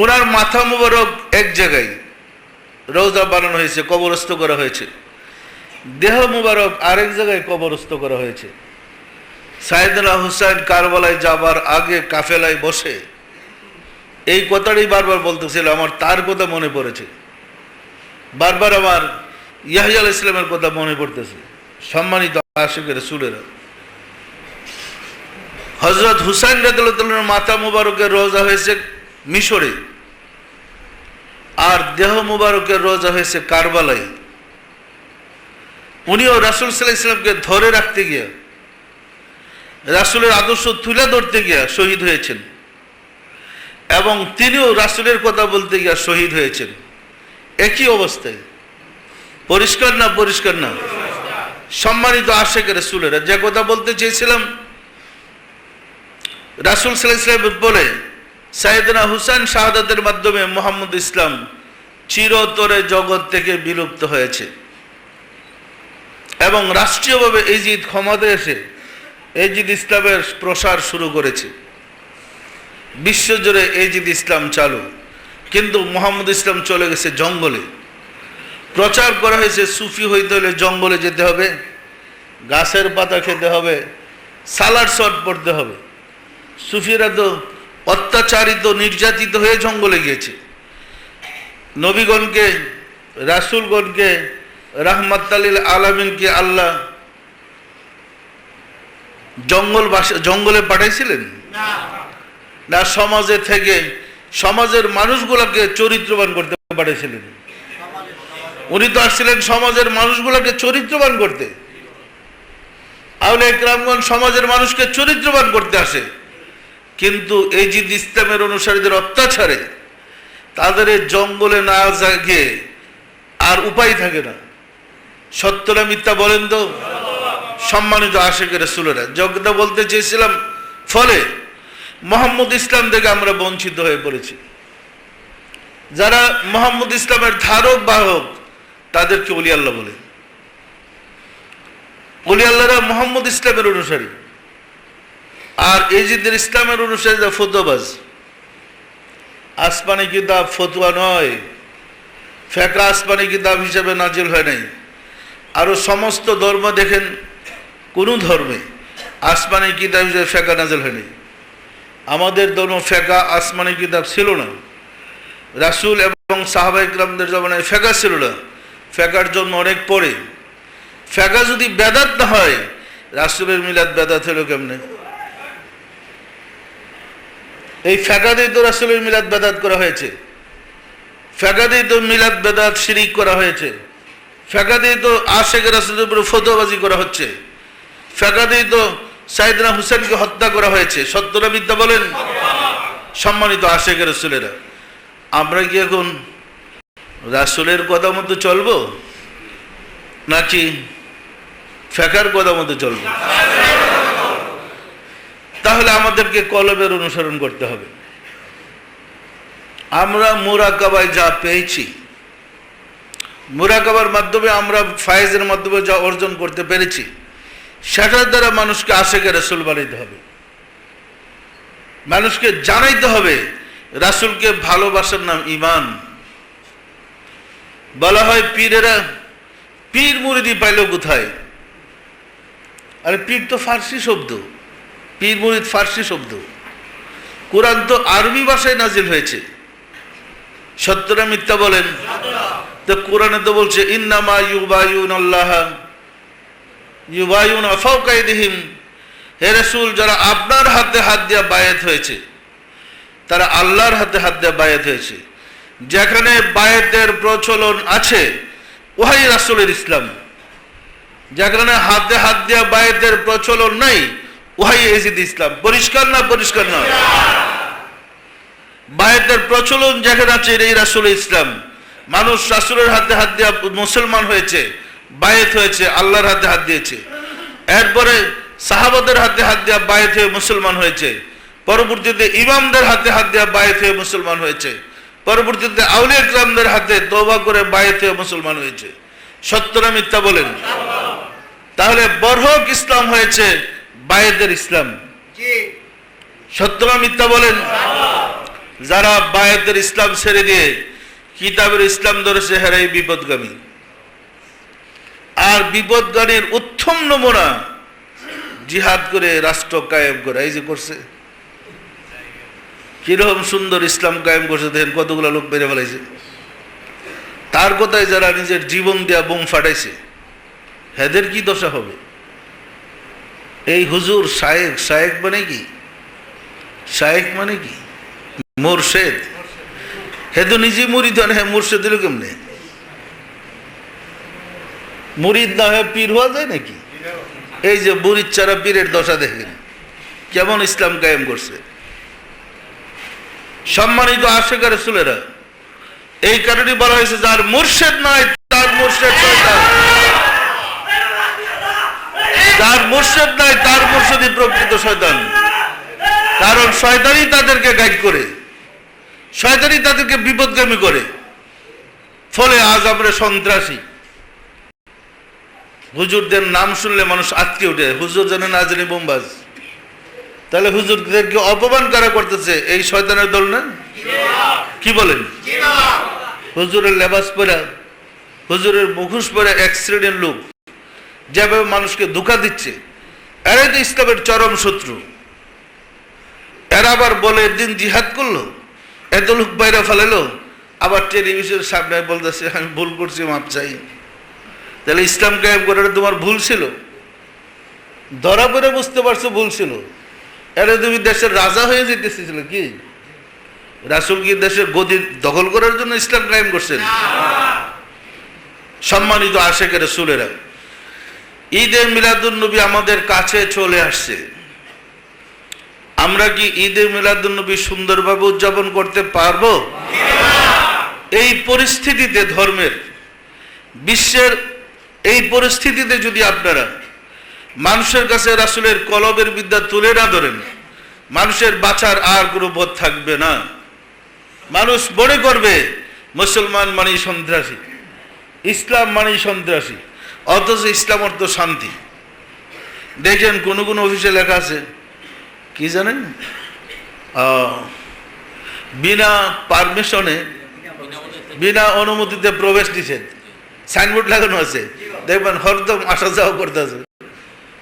ওনার মাথা মুবারক এক জায়গায় রওজা বানানো হয়েছে, কবরস্থ করা হয়েছে। দেহ মুবারক আরেক জায়গায় কবরস্থ করা হয়েছে। সাইয়েদনা হুসাইন কারবালায় যাবার আগে কাফেলায় বসে এই কথাটাই বারবার বলতেছিল, আমার তার কথা মনে পড়েছে, বারবার আমার ইয়াহইয়া আলাইহিস সালামের কথা মনে পড়তেছে। সম্মানিত আশিকের রাসূলেরা, হযরত হুসাইন রাদিয়াল্লাহু তাআলার মাথা মুবারকের রওজা হয়েছে মিশরে, আর দেহ মুবারকের রওজা হয়েছে কারবালায়। উনিও রাসূল সাল্লাল্লাহু আলাইহি ওয়াসাল্লামকে ধরে রাখতে গিয়া, রাসূলের আদর্শ তুলে ধরতে গিয়া শহীদ হয়েছেন, এবং তিনিও রাসূলের কথা বলতে গিয়া শহীদ হয়েছেন। একই অবস্থায়। পরিষ্কার না? পরিষ্কার না? সম্মানিত আশিকের রাসূলেরা, যে কথা বলতে চেয়েছিলাম, রাসূল সাল্লাল্লাহু আলাইহি ওয়াসাল্লাম বলে সাইয়েদনা হুসাইন শাহাদাতের মাধ্যমে মুহাম্মদ ইসলাম চিরতরে জগৎ থেকে বিলুপ্ত হয়েছে, এবং রাষ্ট্রীয়ভাবে এজিদ ক্ষমতায় এসে এজিদ ইসলামের প্রসার শুরু করেছে। বিশ্বজুড়ে এজিদ ইসলাম চালু, কিন্তু মুহাম্মদ ইসলাম চলে গেছে জঙ্গলে। প্রচার করা হয়েছে সুফি হইতে হলে জঙ্গলে যেতে হবে, গাছের পাতা খেতে হবে, সালাদ শট পড়তে হবে। সুফিরা তো অত্যাচারিত, নির্যাতিত হয়ে জঙ্গলে গিয়েছে। নবীগণকে রাসূলগণকে রাহমাতাল আলামিনকে আল্লাহ জঙ্গলে পাঠাইছিলেন না সমাজে থেকে সমাজের মানুষগুলোকে চরিত্রবান করতে পাঠাইছিলেন? উনি তো আসছিলেন সমাজের মানুষগুলোকে চরিত্রবান করতে। আউলিয়া কিরামগণ সমাজের মানুষকে চরিত্রবান করতে আসে, কিন্তু এই যে ইসলামের অনুসারীদের অত্যাচারে তাদের এই জঙ্গলে না গিয়ে আর উপায় থাকে না। সত্য না মিথ্যা বলেন তো? সম্মানিত আশিক রাসূলেরা, যোগ্যতা বলতে চেয়েছিলাম, ফলে মোহাম্মদ ইসলাম থেকে আমরা বঞ্চিত হয়ে পড়েছি। যারা মোহাম্মদ ইসলামের ধারক বাহক তাদেরকে ওলি আল্লাহ বলে। ওলি আল্লাহরা মোহাম্মদ ইসলামের অনুসারী, আর এই যে ইসলামের অনুসারীরা ফতোয়াবাজ। আসমানি কিতাব ফতোয়া নয়, ফেকা আসমানি কিতাব হিসেবে নাজিল হয় নাই। আরো সমস্ত ধর্ম দেখেন, কোন ধর্মে আসমানি কিতাব হিসেবে ফেকা নাজিল হয়নি। আমাদের ধর্ম ফেকা আসমানি কিতাব ছিল না। রাসূল এবং সাহাবা ইকরামদের জমানায় ফেকা ছিল না, ফেকার জন্ম অনেক পরে। ফেকা যদি বেদাত না হয়, রাসূলের মিলাদ বেদাত হলো কেমনে? এই ফেকা দিয়ে তো রাসূলের মিলাদ বেদাত করা হয়েছে, ফেকা দিয়ে তো মিলাদ বেদাত শিরিক করা হয়েছে, ফেকা দিয়ে তো আশিক রাসূলের উপরে ফতোয়াবাজি করা হচ্ছে, ফেকা দিয়ে তো সাইয়েদনা হুসেনকে হত্যা করা হয়েছে। সত্য না মিথ্যা বলেন? সম্মানিত আশিক রাসূলেরা, আমরা কি এখন রাসূলের কথা মতো চলবো নাকি ফেকার কথা মতো চলবো? তাহলে আমাদেরকে কলবের অনুসরণ করতে হবে। আমরা মুরাকাবায় যা পেয়েছি, মুরাকাবার মাধ্যমে আমরা ফায়েজের মাধ্যমে যা অর্জন করতে পেরেছি, সেটার দ্বারা মানুষকে আশিক রাসূল বানাইতে হবে। মানুষকে জানাইতে হবে রাসূলকে ভালোবাসার নাম ঈমান। বলা হয় পীরেরা পীর মুরিদি পাইল কোথায়? আরে পীর তো ফার্সি শব্দ, পীর মুরিদ ফার্সি শব্দ। কোরআন তো আরবি ভাষায় নাজিল হয়েছে। সত্য না মিথ্যা বলেন? তো কোরআনে তো বলছে ইন্নামা ইউবায়ুনাল্লাহ ইউবায়ুনা ফাওকা আইদিহিম, হে রাসূল, যারা আপনার হাতে হাত দিয়ে বায়াত হয়েছে তারা আল্লাহর হাতে হাত দিয়ে বায়াত হয়েছে। যেখানে বায়াতের প্রচলন আছে ওহাই রাসূলের ইসলাম, যেখানে হাতে হাত দিয়ে বায়াতের প্রচলন নাই ওহাই এজিদ ইসলাম। পরিষ্কার না? পরিষ্কার না? বায়াতের প্রচলন যেখানে আছে এই রাসূলের ইসলাম। মানুষ রাসূলের হাতে হাত দিয়ে মুসলমান হয়েছে, বায়াত হয়েছে, আল্লাহর হাতে হাত দিয়েছে। এরপরে সাহাবাদের হাতে হাত দিয়ে বায়াত হয়ে মুসলমান হয়েছে, পরবর্তীতে ইমামদের হাতে হাত দিয়ে বায়াত হয়ে মুসলমান হয়েছে, পরবর্তীতে আউলিয়া কিরামদের হাতে তওবা করে বায়াত হয়ে মুসলমান হয়েছে। সত্য না মিথ্যা বলেন? তাহলে বরহক ইসলাম হয়েছে বায়াতের ইসলাম। সত্য না মিথ্যা বলেন? যারা বায়াতের ইসলাম ছেড়ে দিয়ে কিতাবের ইসলাম ধরেছে হেরাই বিপদগামী। আর বিপদগামীর উত্তম নমুনা জিহাদ করে রাষ্ট্র কায়েম করে। এই যে করছে, কিরকম সুন্দর ইসলাম কায়েম করছে, দেখেন কতগুলো লোক বেড়ে ফেলাইছে। তার কথায় যারা নিজের জীবন দেয়া বোম ফাটাইছে, হেদের কি দশা হবে? এই হুজুর শায়েক, শায়েক মানে কি? শায়েক মানে কি? মুর্শেদ। হেদু নিজে মুরিদ হয় না, হ্যাঁ মুর্শেদ দিল কেমনে? মুরিদ না হয়ে পীর হওয়া যায় নাকি? এই যে মুরিদ ছাড়া পীরের দশা দেখেন কেমন ইসলাম কায়েম করছে। সম্মানিত আশিক রাসূলেরা, এই কারণে বলা হয়েছে যার মুর্শেদ নাই তার মুর্শেদ শয়তান, যার মুর্শেদ নাই তার মুর্শেদই প্রকৃত শয়তান। কারণ শয়তানই তাদেরকে গাইড করে, শয়তানই তাদেরকে বিপদগামী করে। ফলে আজ আমরা সন্ত্রাসী। হুজুরদের নাম শুনলে মানুষ আটকে ওঠে, হুজুর জানে না জানি বোমবাজ। তাহলে হুজুরদেরকে অপমান কারা করতেছে? এই শয়তানের দল না? কি বলেন? হুজুরের লেবাস পরা, হুজুরের মুখোশ পরা এক শ্রেণীর লোক যেভাবে মানুষকে ধোঁকা দিচ্ছে, এরাই তো ইসলামের চরম শত্রু। এরা আবার বলে দিন জিহাদ করলো, এত লোক বাইরে ফেলাইলো, আবার টেলিভিশনের সামনে বলতেছে আমি ভুল করছি, মাপ চাই। তাহলে ইসলাম কায়েম করাটা তোমার ভুল ছিল, ধরা পড়ে বুঝতে পারছো ভুল ছিল। এরা তুমি দেশের রাজা হয়ে যেতেছিল কি? রাসূল কি দেশের গদি দখল করার জন্য ইসলাম কায়েম করছেন? সম্মানিত আশিক রাসূলেরা, ঈদে মিলাদুন্নবী আমাদের কাছে চলে আসছে। আমরা কি ঈদে মিলাদুন্নবী সুন্দরভাবে উদযাপন করতে পারবো? এই পরিস্থিতিতে, ধর্মের বিশ্বের এই পরিস্থিতিতে যদি আপনারা মানুষের কাছে রাসূলের কলবের বিদ্যা তুলে না ধরেন, মানুষের বাঁচার আর কোনো পথ থাকবে না। মানুষ মনে করবে মুসলমান মানেই সন্ত্রাসী, ইসলাম মানেই সন্ত্রাসী, অথচ ইসলাম অর্থ শান্তি। দেখেন কোন কোন অফিসে লেখা আছে কি জানেন, বিনা পারমিশনে, বিনা অনুমতিতে প্রবেশ নিষেধ, সাইনবোর্ড লাগানো আছে। দেখবেন হরদম আসা যাওয়া করতেছে।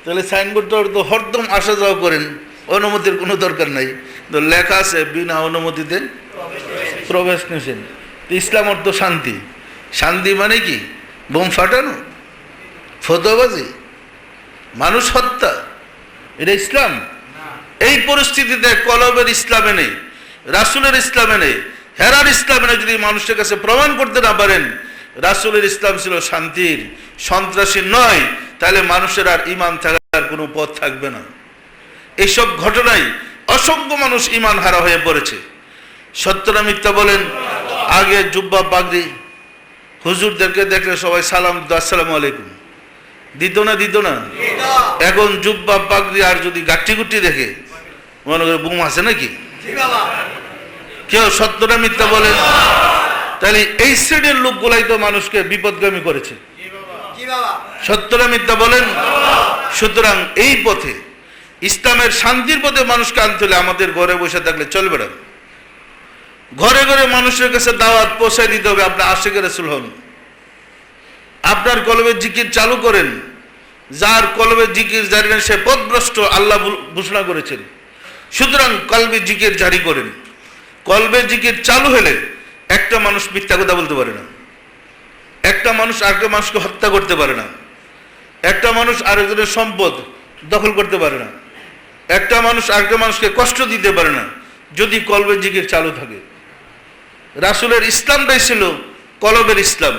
তাহলে সাইনবোর্ডটা তো হরদম আসা যাওয়া করেন, অনুমতির কোনো দরকার নাই। তো লেখা আছে বিনা অনুমতিতে প্রবেশ নিষেধ। ইসলাম অর্থ শান্তি। শান্তি মানে কি? বোম ফাটানো, ফতোয়াবাজি, মানুষ হত্যা, এটা ইসলাম? এই পরিস্থিতিতে কলবের ইসলামে নেই, রাসূলের ইসলামে নেই, হেরার ইসলামে নেই, যদি মানুষের কাছে প্রমাণ করতে না পারেন রাসূলের ইসলাম ছিল শান্তির, সন্ত্রাসী নয়, তাহলে মানুষের আর ঈমান থাকার কোনো পথ থাকবে না। এইসব ঘটনায় অসংখ্য মানুষ ঈমান হারা হয়ে পড়েছে। সত্য না মিথ্যা বলেন? আগে জুব্বা পাগড়ি হুজুরদেরকে দেখলে সবাই সালাম দিত, আসসালামু আলাইকুম, দিত না? দিত না? এখন জুব্বা পাগড়ি আর যদি গাঠি গুটি দেখে মনে করে বুম আছে নাকি? কেউ সত্য না মিথ্যা বলেন? তাহলে এই শ্রেণীর লোকগুলাই তো মানুষকে বিপদগামী করেছে। সত্য না মিথ্যা বলেন? সুতরাং এই পথে, ইসলামের শান্তির পথে মানুষকে আনতে হলে আমাদের ঘরে বসে থাকলে চলবে না। ঘরে ঘরে মানুষের কাছে দাওয়াত পৌঁছায় দিতে হবে। আপনার আশিক রাসূল হন, আপনার কলবের জিকির চালু করেন। যার কলবের জিকির জারি না সে পথভ্রষ্ট, আল্লাহ ঘোষণা করেছেন। সুতরাং কলবের জিকির জারি করেন। কলবের জিকির চালু হলে একটা মানুষ মিথ্যা কথা বলতে পারে না, একটা মানুষ আরেকটা মানুষকে হত্যা করতে পারে না, একটা মানুষ আরেকজনের সম্পদ দখল করতে পারে না, একটা মানুষ আরেকটা মানুষকে কষ্ট দিতে পারে না, যদি কলবের জিকির চালু থাকে। রাসূলের ইসলামটাই ছিল কলবের ইসলাম।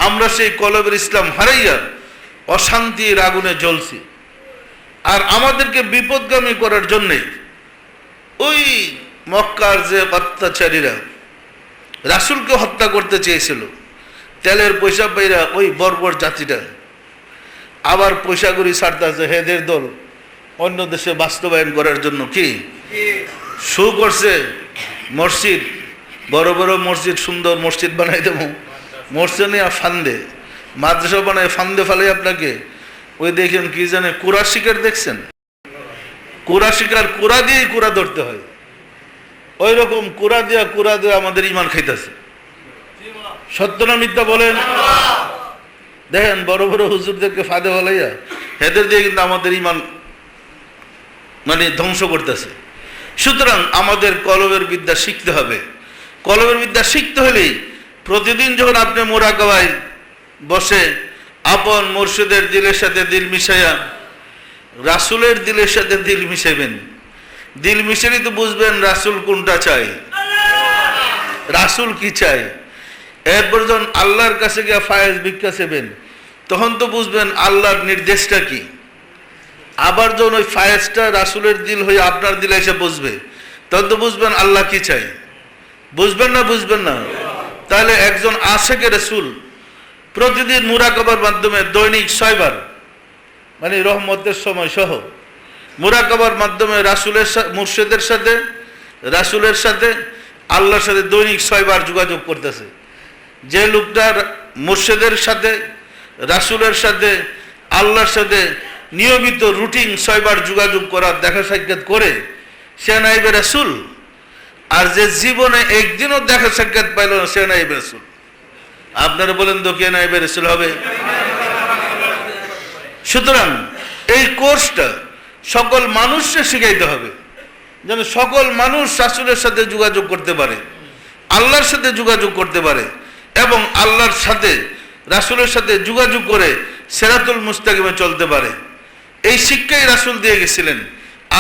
আমরা সেই কলবের ইসলাম হারাইয়া অশান্তির আগুনে জ্বলছি। আর আমাদেরকে বিপদগামী করার জন্যে ওই মক্কার যে অত্যাচারীরা রাসূলকে হত্যা করতে চেয়েছিল, তেলের পয়সা পাইরা ওই বর্বর জাতিটা আবার পয়সা করি ছাড়তেছে হেদের দল অন্য দেশে বাস্তবায়ন করার জন্য। কি শু করছে? মসজিদ, বড় বড় মসজিদ, সুন্দর মসজিদ বানাই দেব, মসজিদ নিয়ে ফান্দে, মাদ্রাসা বানায় ফান্দে ফালে আপনাকে। ওই দেখেন কি জানে কুড়া শিকার দেখছেন? কুড়া শিকার, কুড়া দিয়েই কুড়া ধরতে হয়। ওই রকম কুড়া দিয়া আমাদের ঈমান খাইতেছে। সত্য না মিথ্যা বলেন? দেখেন বড় বড় হুজুরদেরকে ফাঁদে ফলাইয়া হেদের দিয়ে কিন্তু আমাদের ঈমান মানে ধ্বংস করতেছে। সুতরাং আমাদের কলবের বিদ্যা শিখতে হবে। কলবের বিদ্যা শিখতে হলেই প্রতিদিন যখন আপনি মুরাকাবায় বসে আপন মুর্শিদের দিলের সাথে দিল মিশাইয়া রাসূলের দিলের সাথে দিল মিশাইবেন। দিল মিশাইলে তো বুঝবেন রাসূল কোনটা চাই, রাসূল কি চাই। এরপর যখন আল্লাহর কাছে গিয়ে ফায়েজ ভিক্ষা চাইবেন তখন তো বুঝবেন আল্লাহর নির্দেশটা কি। আবার যখন ওই ফায়েজটা রাসূলের দিল হয়ে আপনার দিলে এসে বুঝবে তখন তো বুঝবেন আল্লাহ কি চাই। বুঝবেন না? বুঝবেন না? তাহলে একজন আশিক রাসূল প্রতিদিন মুরাকাবার মাধ্যমে দৈনিক 6 বার, মানে রহমতের সময় সহ মুরাকাবার মাধ্যমে রাসূলের মুর্শিদের সাথে, রাসূলের সাথে, আল্লাহর সাথে দৈনিক 6 বার যোগাযোগ করতেছে। যে লোকটা মুর্শিদের সাথে, রাসূলের সাথে, আল্লাহর সাথে নিয়মিত রুটিন 6 বার যোগাযোগ করার দেখা সাক্ষাৎ করে সে নাইবে রাসূল। আর যে জীবনে একদিনও দেখা সাক্ষাৎ পাইল না সে নাইবে রাসূল। আপনারা বলেন তো কে নাইবে রাসূল হবে? সুতরাং এই কোর্সটা সকল মানুষকে শিখাইতে হবে যেন সকল মানুষ রাসূলের সাথে যোগাযোগ করতে পারে। আল্লাহর সাথে যোগাযোগ করতে পারে এবং আল্লাহর সাথে রাসূলের সাথে যোগাযোগ করে সিরাতুল মুস্তাকিমে চলতে পারে। এই শিক্ষাই রাসূল দিয়ে গেছিলেন,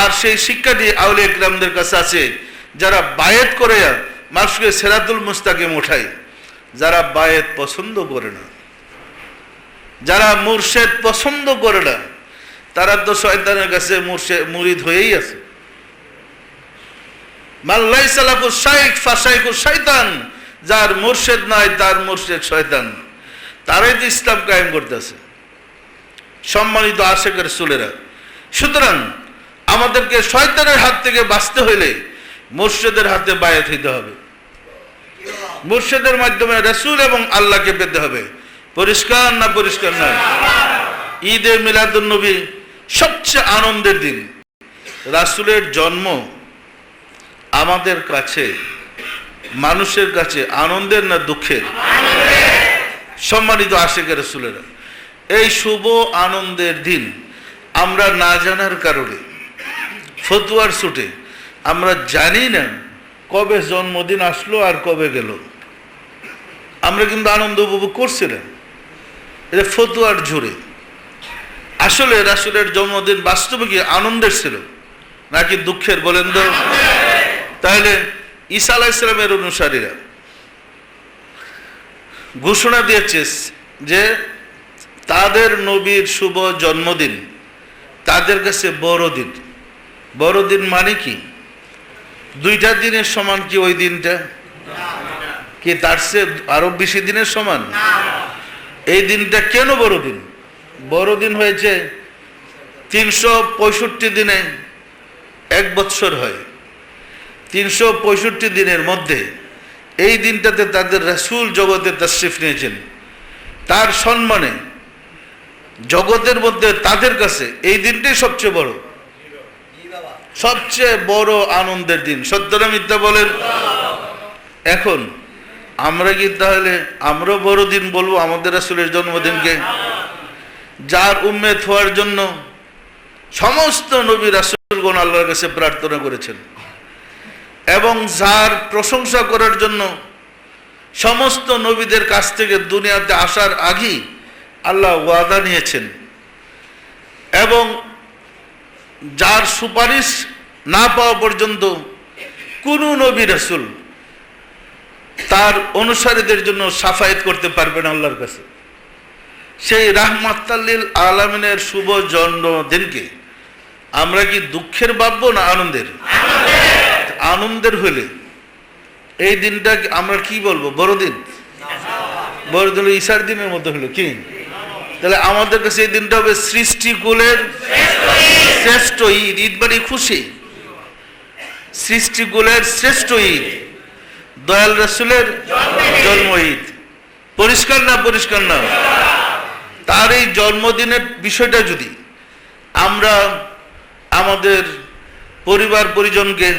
আর সেই শিক্ষাটি আউলিয়া কিরামদের কাছে আছে, যারা বায়াত করে মানুষকে সিরাতুল মুস্তাকিম ওঠায়। যারা বায়াত পছন্দ করে না, যারা মুর্শেদ পছন্দ করে না, তারা তো শয়তানের কাছে মুরিদ হয়েই আছে। মাল্লাইসা লাহু শাইখ ফাশাইখু শয়তান, যার মুর্শেদ নাই তার মুর্শেদ শয়তান। তারাই তো ইসলাম কায়েম করতেছে, সম্মানিত আশিক রাসূলেরা। সুতরাং আমাদেরকে শয়তানের হাত থেকে বাঁচতে হইলে মুর্শেদের হাতে বায়াত হইতে হবে, মুর্শেদের মাধ্যমে রাসূল এবং আল্লাহকে পেতে হবে। পরিষ্কার না পরিষ্কার না? ঈদে মিলাদুন নবী সবচেয়ে আনন্দের দিন। রাসূলের জন্ম আমাদের কাছে, মানুষের কাছে আনন্দের না দুঃখের? সম্মানিত আশিক রাসূলেরা, এই শুভ আনন্দের দিন আমরা না জানার কারণে ফতুয়ার ছুটে আমরা জানি না কবে জন্মদিন আসলো আর কবে গেল। আমরা কিন্তু আনন্দ উপভোগ করছিলাম, এটা ফতুয়ার জোরে। আসলে রাসূলের জন্মদিন বাস্তবে কি আনন্দের ছিল নাকি দুঃখের বলেন তো? তাহলে ঈসা আলাইহিস সালামের অনুসারীরা ঘোষণা দিয়েছে যে তাদের নবীর শুভ জন্মদিন তাদের কাছে বড়দিন। বড়দিন মানে কি? দুইটা দিনের সমান কি ওই দিনটা? কি তার চেয়ে আরো বেশি দিনের সমান? এই দিনটা কেন বড়দিন? বড়দিন হয়েছে 365 দিনে এক বৎসর হয়। 365 দিনের মধ্যে এই দিনটাতে তাদের রাসূল জগতে তাশরিফ নিয়েছেন। তার সম্মানে জগতের মধ্যে তাদের কাছে এই দিনটাই সবচেয়ে বড়, সবচেয়ে বড় আনন্দের দিন। সত্য না মিথ্যা বলেন? এখন আমরা কি তাহলে আমরাও বড়দিন বলবো আমাদের রাসূলের জন্মদিনকে? যার উম্মত হওয়ার জন্য সমস্ত নবী রাসূলগণ আল্লাহর কাছে প্রার্থনা করেছেন এবং যার প্রশংসা করার জন্য সমস্ত নবীদের কাছ থেকে দুনিয়াতে আসার আগেই আল্লাহ ওয়াদা নিয়েছেন, এবং যার সুপারিশ না পাওয়া পর্যন্ত কোনো নবী রাসূল তার অনুসারীদের জন্য শাফায়াত করতে পারবে না আল্লাহর কাছে। সেই রাহমাতাল লিল আলামিনের শুভ জন্মদিনকে আমরা কি দুঃখের ভাববো না আনন্দের? আনন্দের হলে এই দিনটা আমরা কি বলবো? বড়দিন? বড়দিন ঈসার দিনের মতো হলো কি? তাহলে আমাদের কাছে এই দিনটা হবে সৃষ্টিকুলের শ্রেষ্ঠ ঈদ। ঈদ মানে খুশি, সৃষ্টিকুলের শ্রেষ্ঠ ঈদ, দয়াল রাসূলের জন্ম ঈদ। পরিষ্কার না পরিষ্কার না? তার এই জন্মদিনের বিষয়টা যদি আমরা আমাদের পরিবার পরিজনকে,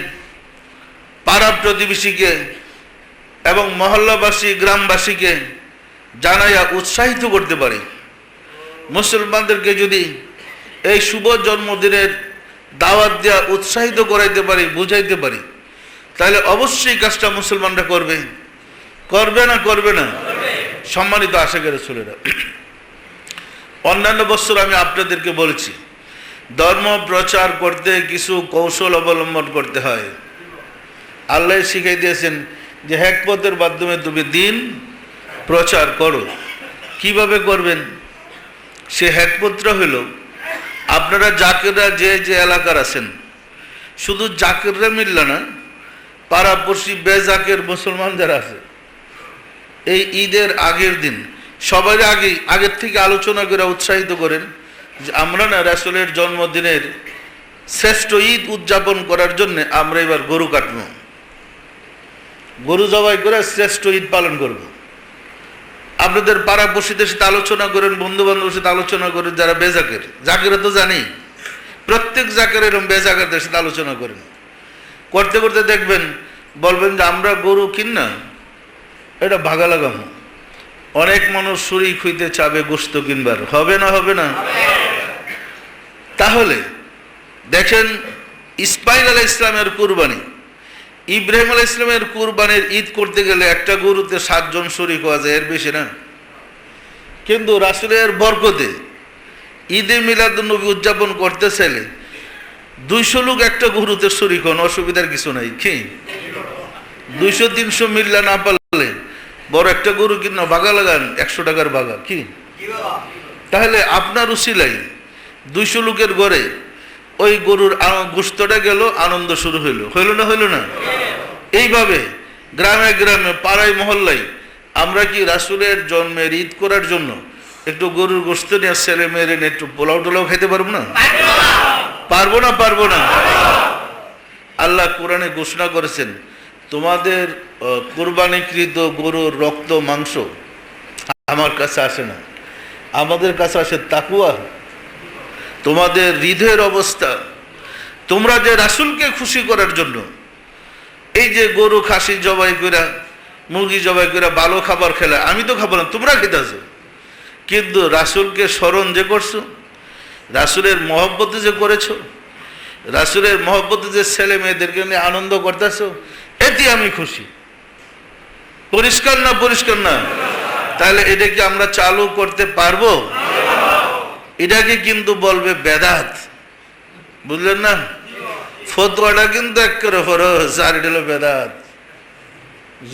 পাড়া প্রতিবেশীকে এবং মহল্লাবাসী গ্রামবাসীকে জানাইয়া উৎসাহিত করতে পারি, মুসলমানদেরকে যদি এই শুভ জন্মদিনের দাওয়াত দেওয়া উৎসাহিত করাইতে পারি, বুঝাইতে পারি, তাহলে অবশ্যই কাজটা মুসলমানরা করবে। করবে না করবে না? সম্মানিত আশিক রাসূলেরা, অন্যান্য বছর আমি আপনাদেরকে বলেছি ধর্ম প্রচার করতে কিছু কৌশল অবলম্বন করতে হয়। আল্লাহ শিখাই দিয়েছেন যে হিকমতের মাধ্যমে তুমি দিন প্রচার করো। কিভাবে করবেন? সে হিকমতটা হলো আপনারা জাকিররা যে যে এলাকার আছেন, শুধু জাকিররা মিলল না, পাড়াপড়শি বেজাকের মুসলমান যারা আছে, এই ঈদের আগের দিন সবাই আগের থেকে আলোচনা করে উৎসাহিত করেন যে আমরা না রাসূলের জন্মদিনের শ্রেষ্ঠ ঈদ উদযাপন করার জন্য আমরা এবার গরু কাটব, গরু জবাই করে শ্রেষ্ঠ ঈদ পালন করব। আপনাদের পাড়াপড়শিদের সাথে আলোচনা করেন, বন্ধু বান্ধবের সাথে আলোচনা করেন যারা বেজাকের। জাকেরা তো জানি, প্রত্যেক জাকের এরকম বেজাকেরদের সাথে আলোচনা করেন। করতে করতে দেখবেন বলবেন যে আমরা গরু কিনা এটা ভাগা লাগামো। অনেক মানুষ শরীক হইতে চাবে গোশত কিনবার, হবে না? হবে না? তাহলে দেখেন ইসমাইল আলাইহিস সালামের কুরবানি ইব্রাহিম আলাইহিস সালামের কুরবানির ঈদ করতে গেলে একটা গরুতে 7 জন শরীক হওয়া যায়, এর বেশি না। কিন্তু রাসূলের বরকতে ঈদে মিলাদুন্নবী উদযাপন করতে চাইলে 200 লোক একটা গরুতে শরীক হন, অসুবিধার কিছু নাই। কি 200-300 মিল্লা না পারলে বড় একটা গরু কিনা বাগা লাগান, 100 টাকার বাগা। কি তাহলে আপনার উসিলাই 200 লোকের ঘরে ওই গরুর গোশতটা গেল, আনন্দ শুরু হইল, হইল না হইল না? এইভাবে গ্রামে গ্রামে পাড়ায় মহল্লায় আমরা কি রাসূলের জন্মের ঈদ করার জন্য একটু গরুর গোশত নিয়ে ছেলে মেয়েরে নিয়ে একটু পোলাও টোলাও খেতে পারবো না? পারবো না? পারবো না? আল্লাহ কোরআনে ঘোষণা করেছেন, তোমাদের কুরবানিকৃত গরুর রক্ত মাংস আমার কাছে আসে না, আমাদের কাছে আসে তাকওয়া। তোমাদের হৃদয়ের অবস্থা, তোমরা যে রাসূলকে খুশি করার জন্য এই যে গরু খাসি জবাই করে, মুরগি জবাই করে ভালো খাবার খেলে, আমি তো খাবো না, তোমরা খেতেছো, কিন্তু রাসূলকে স্মরণ যে করছো, রাসূলের মহব্বতে যে করেছো, রাসূলের মহব্বতে যে ছেলে মেয়েদেরকে নিয়ে আনন্দ করতেছো, এতে আমি খুশি। পরিষ্কার না? পরিষ্কার না? তাহলে এটা কি আমরা চালু করতে পারবো? এটাকে কিন্তু বলবে বেদাত, বুঝলেন না? ফতোয়াটা কিন্তু একেবারে ফরজ, আর এটা হলো বেদাত।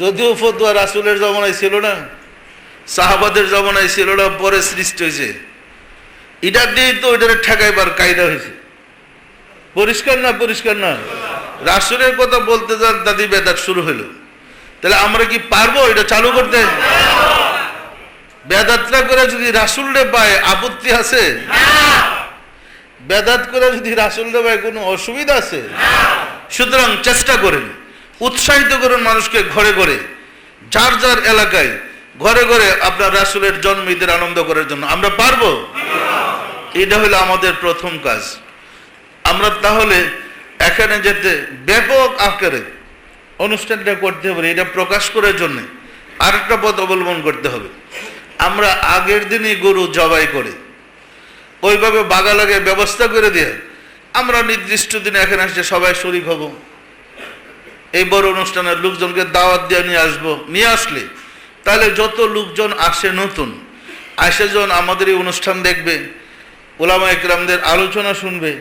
যদিও ফতোয়া রাসূলের জমানায় ছিল না, সাহাবাদের জমানায় ছিল না, পরে সৃষ্টি হয়েছে। এটা দিয়েই তো ওইটারে ঠেকাইবার কায়দা হয়েছে। পরিষ্কার না? পরিষ্কার না? রাসূলের কথা বলতে যান দাদি বেদাত শুরু হইল। তাহলে আমরা কি পারবো এটা চালু করতে? বেদাতটা করে যদি রাসূলরে পায় আপত্তি আছে? বেদাত করে যদি রাসূলরে পায় কোনো অসুবিধা আছে? সুতরাং চেষ্টা করেন, উৎসাহিত করুন মানুষকে ঘরে ঘরে, যার যার এলাকায় ঘরে ঘরে আপনার রাসূলের জন্মদিনের আনন্দ করার জন্য। আমরা পারবো? এটা হলো আমাদের প্রথম কাজ। আমরা তাহলে এখানে যেতে ব্যাপক আকারে অনুষ্ঠানটা করতে হবে, এটা প্রকাশ করার জন্য আরেকটা পথ অবলম্বন করতে হবে। আমরা আগের দিনই গরু জবাই করে ওইভাবে বাগা লাগে ব্যবস্থা করে দিয়ে আমরা নির্দিষ্ট দিনে এখানে আসলে সবাই শরীক হব। এই বড় অনুষ্ঠানের লোকজনকে দাওয়াত দিয়ে নিয়ে আসবো। নিয়ে আসলে তাহলে যত লোকজন আসে নতুন আসে, যখন আমাদের এই অনুষ্ঠান দেখবে, ওলামা ইকরামদের আলোচনা শুনবে,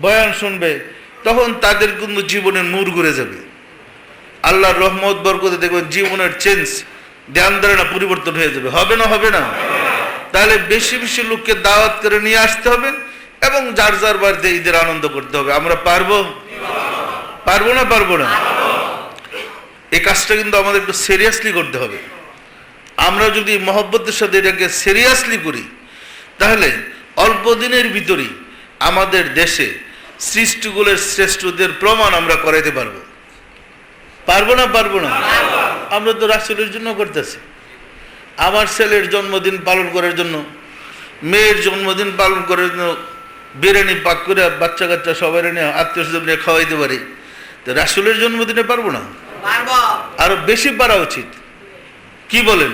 বয়ান শুনবে, তখন তাদের কিন্তু জীবনের নূর ঘুরে যাবে। আল্লাহর রহমত বরকতে দেখবেন জীবনের চেঞ্জ, ধ্যান ধারণা পরিবর্তন হয়ে যাবে। হবে না? হবে না? তাহলে বেশি বেশি লোককে দাওয়াত করে নিয়ে আসতে হবে এবং যার যার বাড়িতে ঈদের আনন্দ করতে হবে। আমরা পারবো? পারবো না? পারবো না? এই কাজটা কিন্তু আমাদের একটু সিরিয়াসলি করতে হবে। আমরা যদি মহব্বতের সাথে এটাকে সিরিয়াসলি করি, তাহলে অল্প দিনের ভিতরেই আমাদের দেশে সৃষ্টিগুলোর শ্রেষ্ঠদের প্রমাণ আমরা করাইতে পারবো। পারবো না? পারবো না? আমরা তো রাসূলের জন্য করতেছি। আমার ছেলের জন্মদিন পালন করার জন্য, মেয়ের জন্মদিন পালন করার জন্য বিরিয়ানি পাক করে বাচ্চা কাচ্চা সবাই নিয়ে আত্মীয় স্বজন নিয়ে খাওয়াইতে পারি, তো রাসূলের জন্মদিনে পারবো না? আরো বেশি পারা উচিত। কি বলেন?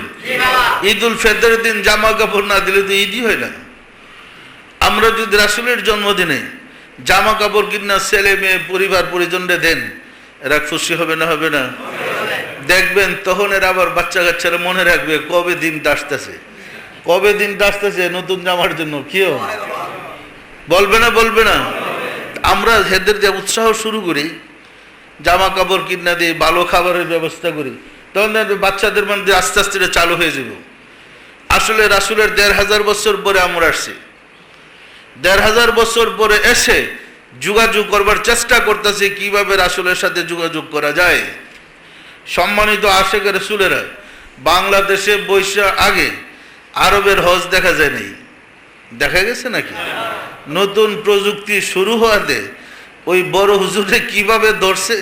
ঈদুল ফিতরের দিন জামা কাপড় না দিলে তো ঈদই হয় না। আমরা যদি রাসূলের জন্মদিনে জামা কাপড় কিনা ছেলে মেয়ে পরিবার পরিজনরে দেন, এরা খুশি হবে না? হবে না? দেখবেন তখন এরা আবার বাচ্চা কাচ্চারা মনে রাখবে কবে দিনটা আসতেছে, কবে দিনটা আসতেছে নতুন জামার জন্য। কেউ বলবে না? বলবে না? আমরা এদের যে উৎসাহ শুরু করি, জামা কাপড় কিনা দিই, ভালো খাবারের ব্যবস্থা করি, তখন বাচ্চাদের মধ্যে আস্তে আস্তে এটা চালু হয়ে যাব। আসলে রাসূলের ১৫০০ বছর পরে আমরা আসছি। ১৫০০ বছর পরে এসে যোগাযোগ করবার চেষ্টা করতেছি কিভাবে রাসূলের সাথে যোগাযোগ করা যায়। সম্মানিত আশিক রাসূলেরা বাংলাদেশে বৈশা আগে আরবের হজ দেখা যায় নাই, দেখা গেছে নাকি? নতুন প্রযুক্তি শুরু হওয়াতে ওই বড় হুজুরে কিভাবে ধরছে,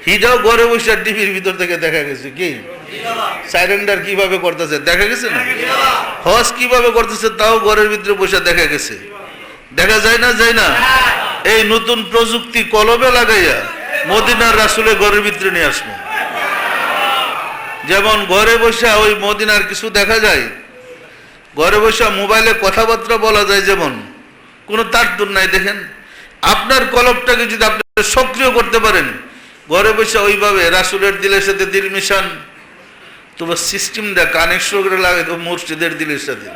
হিটাও ঘরে বসে টিভির ভিতর থেকে দেখা গেছে। কি সারেন্ডার কিভাবে করতেছে দেখা গেছে না? হজ কিভাবে করতেছে তাও ঘরের ভিতরে বসে দেখা গেছে। দেখা যায় না? যায় না? এই নতুন প্রযুক্তি কলবে লাগাইয়া মদিনার রাসূলের ঘরের ভিতরে নিয়ে আসবো। যেমন ঘরে বসে ওই মদিনার কিছু দেখা যায়, ঘরে বসে মোবাইলে কথাবার্তা বলা যায়, যেমন কোনো তার নাই। দেখেন আপনার কলবটাকে যদি আপনি সক্রিয় করতে পারেন, ঘরে বসে ওইভাবে রাসূলের দিলের সাথে দিল মিশান, তোমার সিস্টেমটা কানেকশন করে লাগে তো মসজিদের দিলের সাথে,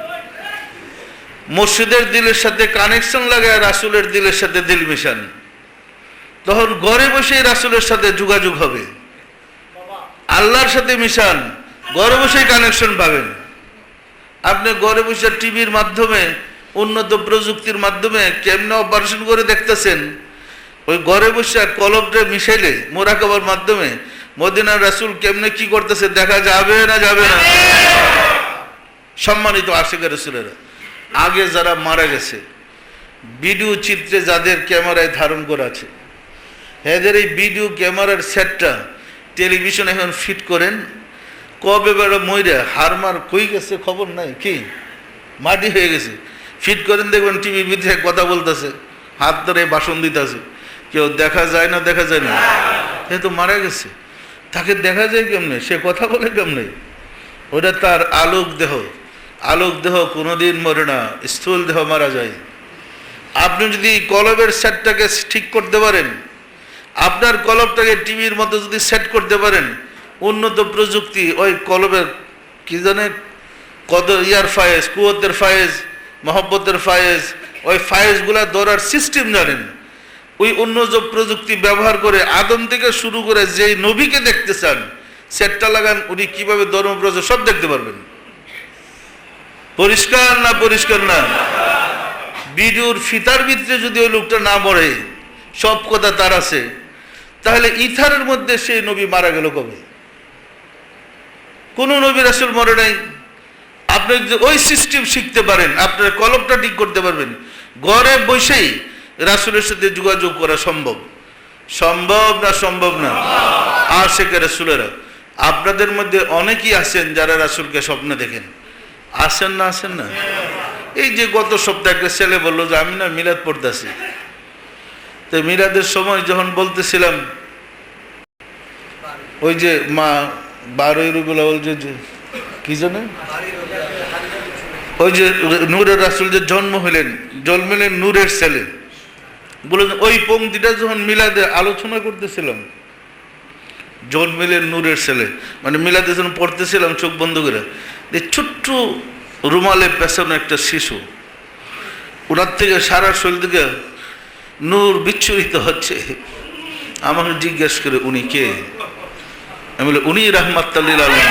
মসজিদের দিলের সাথে কানেকশন লাগায় রাসূলের দিলের সাথে দিল মিশান, তখন ঘরে বসেই রাসূলের সাথে যোগাযোগ হবে। আল্লাহর সাথে মিশান, ঘরে বসেই কানেকশন পাবেন। আপনি ঘরে বসে টিভির মাধ্যমে, উন্নত প্রযুক্তির মাধ্যমে কেমনে অপারেশন করে দেখতেছেন, ওই ঘরে বসে কলবটা মিশাইলে মুরাকাবার মাধ্যমে মদিনার রাসূল কেমনে কি করতেছে দেখা যাবে না যাবে না? সম্মানিত আশিকের রাসূলেরা, আগে যারা মারা গেছে ভিডিও চিত্রে যাদের ক্যামেরায় ধারণ করা আছে, এদের এই ভিডিও ক্যামেরার সেটটা টেলিভিশন এখন ফিট করেন, কবে বেড়া মইরা হারমার কই গেছে খবর নাই, কি মাটি হয়ে গেছে, ফিট করেন দেখবেন টিভির ভিতরে কথা বলতেছে, হাত ধরে বাসন দিতেছে, কেউ দেখা যায় না, দেখা যায় না, সে তো মারা গেছে, তাকে দেখা যায় কেমনে, সে কথা বলে কেমনে? ওটা তার আলোক দেহ, আলোক দেহ কোনোদিন মরে না, স্থূল দেহ মারা যায়। আপনি যদি কলবের সেটটাকে ঠিক করতে পারেন, আপনার কলবটাকে টিভির মতো যদি সেট করতে পারেন, উন্নত প্রযুক্তি ওই কলবের কি জানে কত ইয়ার ফায়েজ, কুয়তের ফায়েজ, মহব্বতের ফায়েজ, ওই ফায়েজগুলা ধরার সিস্টেম জানেন, ওই উন্নত প্রযুক্তি ব্যবহার করে আদম থেকে শুরু করে যেই নবীকে দেখতে চান সেটটা লাগান, উনি কিভাবে ধর্মপ্রচার সব দেখতে পারবেন। পরিষ্কার না পরিষ্কার না? ভিডিওর ফিতার ভিতরে যদি ওই লোকটা না মরে, সব কথা তার আছে, তাহলে ইথারের মধ্যে সেই নবী মারা গেল কবে? কোন নবী রাসূল মরে নাই। আপনি যদি ওই সিস্টেম শিখতে পারেন, আপনার কলবটা ঠিক করতে পারবেন, ঘরে বসেই রাসূলের সাথে যোগাযোগ করা সম্ভব। সম্ভব না সম্ভব না? আশিকের রাসূলেরা, আপনাদের মধ্যে অনেকেই আছেন যারা রাসূলকে স্বপ্নে দেখেন, আসেন না? আসেন না? এই যে গত সপ্তাহে একটা ছেলে বললো যে আমি না মিলাদ পড়তেছি, তো মিলাদের সময় যখন বলতেছিলাম ওই যে মা 12 রবিউল আউয়াল যে কি জানে ওই যে নূরের রাসূল যে জন্মলেন নূরের ছেলে, বলে ওই পংক্তিটা যখন মিলাদে আলোচনা করতেছিলাম, জন্মলেন নূরের ছেলে মানে মিলাদে যখন পড়তেছিলাম চোখ বন্ধ করে, ছোট্ট রুমালে পেছানো একটা শিশু, ওনার থেকে সারা শরীর থেকে নূর বিচ্ছুরিত হচ্ছে। আমাকে জিজ্ঞেস করে উনি কে? আমি বলি উনি রাহমাতুল লিল আলামিন,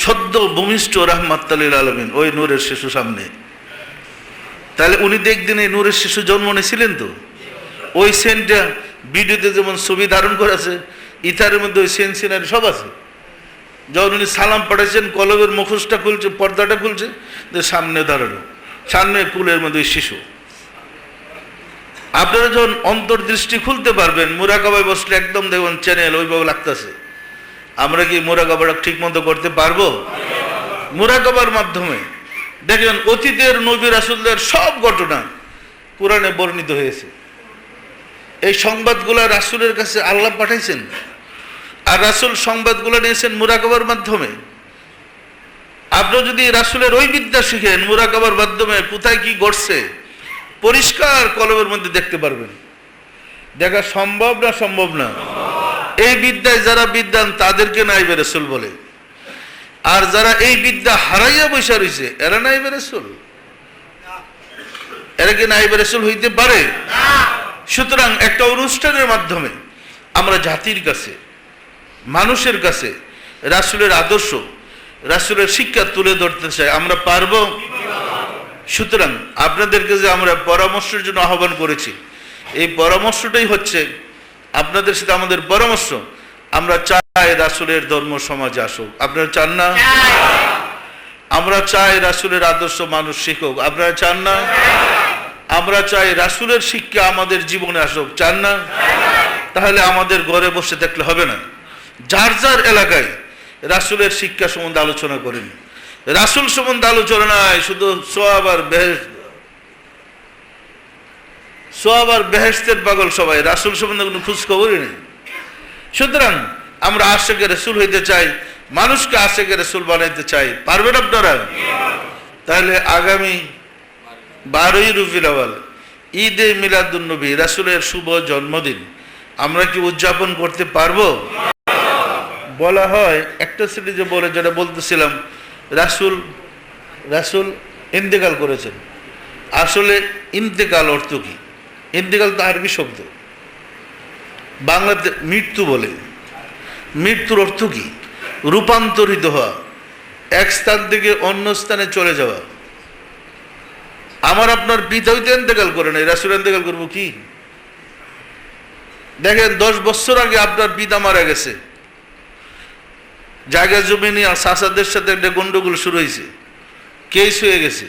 সদ্য ভূমিষ্ঠ রাহমাতুল লিল আলামিন, ওই নূরের শিশু সামনে। তাহলে উনি দেখদিন এই নূরের শিশু জন্ম নিয়েছিলেন তো, ওই সেন্টটা ভিডিওতে যেমন ছবি ধারণ করেছে, ইথারের মধ্যে ওই সেন্ট সিনারি সব আছে। যখন উনি সালাম পাঠাইছেন, কলবের মুখোশটা খুলছে, পর্দাটা খুলছে, সামনে দাঁড়ানো, সামনে কুলের মধ্যে ওই শিশু। আপনারা যখন অন্তর্দৃষ্টি খুলতে পারবেন, মুরাকাবায় বসলে একদম দেখবেন চ্যানেল ওইভাবে লাগতেছে। আমরা কি মুরাকাবাটা ঠিক মতো করতে পারবো? মুরাকাবার মাধ্যমে দেখবেন অতীতের নবী রাসূলদের সব ঘটনা কোরআনে বর্ণিত হয়েছে। এই সংবাদগুলা রাসূলের কাছে আল্লাহ পাঠাইছেন, আর রাসূল সংবাদগুলো নিয়েছেন মুরাকাবার মাধ্যমে। আপনি যদি রাসূলের ওই বিদ্যা শিখেন, মুরাকাবার মাধ্যমে কোথায় কি ঘটছে পরিষ্কার কলবের মধ্যে দেখতে পারবেন। দেখা সম্ভব না সম্ভব না? এই বিদ্যায় যারা বিদ্যান তাদেরকে নাইবে রাসূল বলে, আর যারা এই বিদ্যা হারাইয়া বসে রয়েছে এরা নাইবে রাসূল? এরা কি নাইবে রাসূল হইতে পারে? সুতরাং একটা অনুষ্ঠানের মাধ্যমে আমরা জাতির কাছে, মানুষের কাছে রাসূলের আদর্শ, রাসূলের শিক্ষা তুলে ধরতে চাই। আমরা পারবো? সুতরাং আপনাদেরকে যে আমরা পরামর্শের জন্য আহ্বান করেছি, এই পরামর্শটাই হচ্ছে আপনাদের সাথে আমাদের পরামর্শ। আমরা চাই রাসূলের ধর্ম সমাজে আসুক। আপনারা চান না? আমরা চাই রাসূলের আদর্শ মানুষ শিখুক। আপনারা চান না? আমরা চাই রাসূলের শিক্ষা আমাদের জীবনে আসুক। চান না? তাহলে আমাদের ঘরে বসে থাকলে হবে না। যার যার এলাকায় রাসূলের শিক্ষা সম্বন্ধে আলোচনা করেন। রাসূল সম্বন্ধে আলোচনা নয় শুধু সওয়াব আর বেহেশতের পাগল সবাই, রাসূল সম্বন্ধে কোনো খোঁজ খবরই নেই। সুতরাং আমরা আশিকে রাসূল হইতে চাই, মানুষকে আশিকে রাসূল বানাইতে চাই। পারবেন আপনারা? তাহলে আগামী 12 রবিউল আউয়াল ঈদে মিলাদুন্নবী, রাসূলের শুভ জন্মদিন আমরা কি উদযাপন করতে পারবো? বলা হয় একটা সিরিজে বলে, যেটা বলতেছিলাম, রাসূল ইন্তেকাল করেছেন। আসলে ইন্তেকাল অর্থ কি? ইন্তেকাল তো আরবি শব্দ, বাংলাতে মৃত্যু বলে। মৃত্যুর অর্থ কি? রূপান্তরিত হওয়া, এক স্থান থেকে অন্য স্থানে চলে যাওয়া। আমার আপনার পিতা হইতে ইন্তেকাল করে নাই, রাসূল ইন্তেকাল করবো কি? দেখেন 10 বছর আগে আপনার পিতা মারা গেছে, জায়গা জমি নিয়ে চাচাদের সাথে একটা গন্ডগোল শুরু হয়েছে, কেস হয়ে গেছে।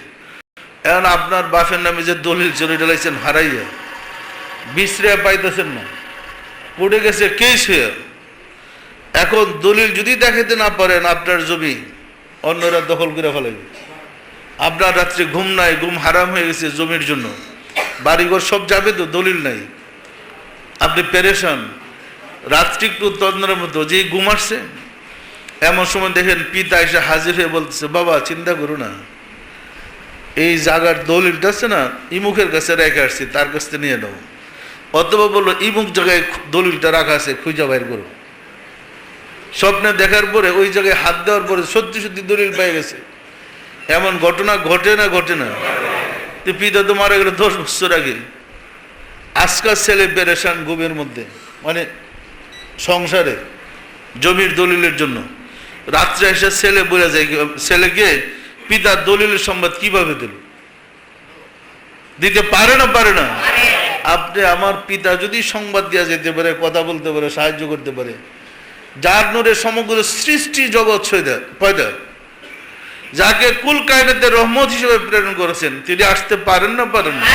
এখন আপনার বাপের নামে যে দলিল চলে ডালাইছেন হারাইয়া, বিশ্রিয়া পাইতেছেন না, পড়ে গেছে কেস হয়ে। এখন দলিল যদি দেখাতে না পারেন, আপনার জমি অন্যরা দখল করে ফেলাবে। আপনার রাত্রে ঘুম নাই, ঘুম হারাম হয়ে গেছে জমির জন্য, বাড়িঘর সব যাবে তো, দলিল নাই, আপনি পেরেশান। রাত্রি একটু তন্দ্রার মতো যেই ঘুম আসছে, এমন সময় দেখেন পিতা এসে হাজির হয়ে বলতেছে, বাবা চিন্তা করো না, এই জায়গার দলিলটা আছে না, ইমুখের কাছে রেখে আসছি, তার কাছ থেকে নিয়ে নাও। অথবা বললো ইমুক জায়গায় দলিলটা রাখা আছে, খুঁজা বাইর করো। স্বপ্নে দেখার পরে ওই জায়গায় হাত দেওয়ার পরে সত্যি সত্যি দলিল পেয়ে গেছে। এমন ঘটনা ঘটে না? ঘটে না? পিতা তো মারা গেল 10 বছর আগে। আজকাল ছেলে পেরেশান ঘুমের মধ্যে, মানে সংসারে জমির দলিলের জন্য। রাত্রে এসে ছেলে বোঝা যায়, ছেলেকে পিতার দলিলের সংবাদ কিভাবে দিল, দিতে পারে না? পারে না? আপনি আমার পিতা যদি সংবাদ দেওয়া যেতে পারে, কথা বলতে পারে, সাহায্য করতে পারে, যার নূরে সমগ্র সৃষ্টি জগৎ পয়দা, যাকে কুল কায়নাতের রহমত হিসেবে প্রেরণ করেছেন, তিনি আসতে পারেন না? পারেন না?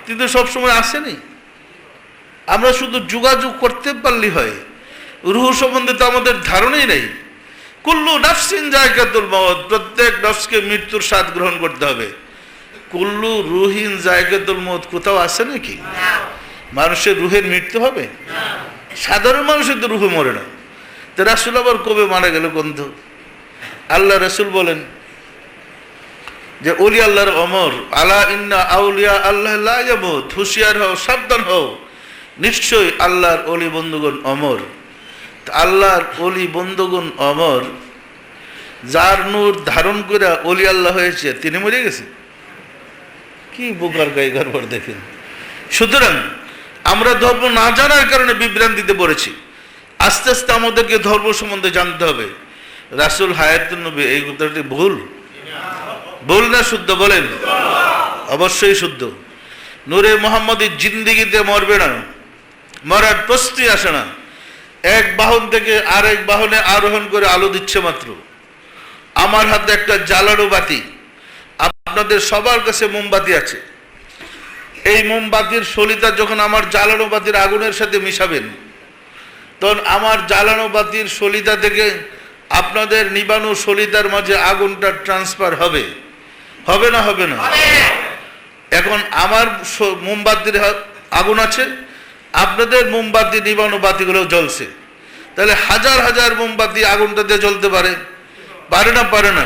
কিন্তু সবসময় আসেনি। আমরা শুধু যোগাযোগ করতে পারলেই হয়। রূহ সম্বন্ধে তো আমাদের ধারণাই নেই। কুল্লু নাফসিন যায়কাতুল মউত, প্রত্যেক নফসকে মৃত্যুর স্বাদ গ্রহণ করতে হবে। কুল্লু রুহিন যায়কাতুল মউত কোথাও আছে নাকি? মানুষের রুহের মৃত্যু হবে? সাধারণ মানুষের তো রুহে মরে না। তো রাসূল আবার কবে মারা গেল গন্ধ? আল্লাহ রাসূল বলেন যে ওলি আল্লাহর অমর, আলা ইন্না আউলিয়া আল্লাহ লা ইয়ামুত, হুঁশিয়ার হও, সাবধান হও, নিশ্চয়ই আল্লাহর অলি বন্ধুগণ অমর। আল্লাহর অলি বন্ধুগণ অমর, যার নূর ধারণ করে অলি আল্লাহ হয়েছে, তিনি মরে গেছে। কি বোকার গায়িকার পর দেখেন। সুতরাং আমরা ধর্ম না জানার কারণে বিভ্রান্তিতে পড়েছি। আস্তে আস্তে আমাদেরকে ধর্ম সম্বন্ধে জানতে হবে। রাসূল হায়াতুন নবী, এই কথাটি ভুল? ভুল না শুদ্ধ? বলেন। অবশ্যই শুদ্ধ। নূরে মুহাম্মদী জিন্দিগিতে মরবে না, মরার প্রশ্নই আসে না। এক বাহন থেকে আরেক বাহনে আরোহণ করে আলো দিচ্ছে মাত্র। আমার হাতে একটা জ্বালানো বাতি, আপনাদের সবার কাছে মোমবাতি আছে। এই মোমবাতির সলিতা যখন আমার জ্বালানো বাতির আগুনের সাথে মিশাবেন, তখন আমার জ্বালানো বাতির সলিতা থেকে আপনাদের নিবানো সলিতার মাঝে আগুনটা ট্রান্সফার হবে, হবে না? হবে না? এখন আমার মোমবাতির আগুন আছে, আপনাদের মোমবাতি নিবানো বাতিগুলো জ্বলছে, তাহলে হাজার হাজার মোমবাতি আগুনটা দিয়ে জ্বলতে পারে? পারে না? পারে না?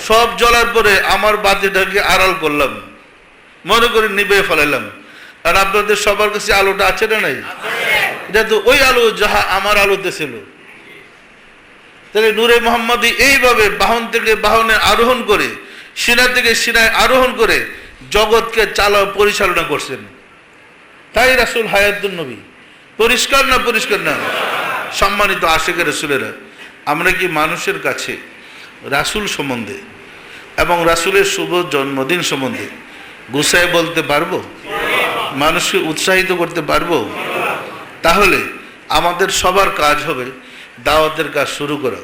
সব জ্বলার পরে আমার বাতিটাকে আড়াল করলাম, মনে করে নিবে ফেলাইলাম, আর আপনাদের সবার কাছে আলোটা আছে না নাই? এটা তো ওই আলো যাহা আমার আলোতে ছিল। তাহলে নূরে মুহাম্মদী এইভাবে বাহন থেকে বাহনে আরোহণ করে, সিনা থেকে সিনায় আরোহণ করে জগৎকে পরিচালনা করছেন। তাই রাসূল হায়াতুন নবী। পরিষ্কার না? পরিষ্কার না? সম্মানিত আশিকের রাসূলেরা, আমরা কি মানুষের কাছে রাসূল সম্বন্ধে এবং রাসূলের শুভ জন্মদিন সম্বন্ধে গুছায় বলতে পারবো? মানুষকে উৎসাহিত করতে পারবো? তাহলে আমাদের সবার কাজ হবে দাওয়াতের কাজ শুরু করা।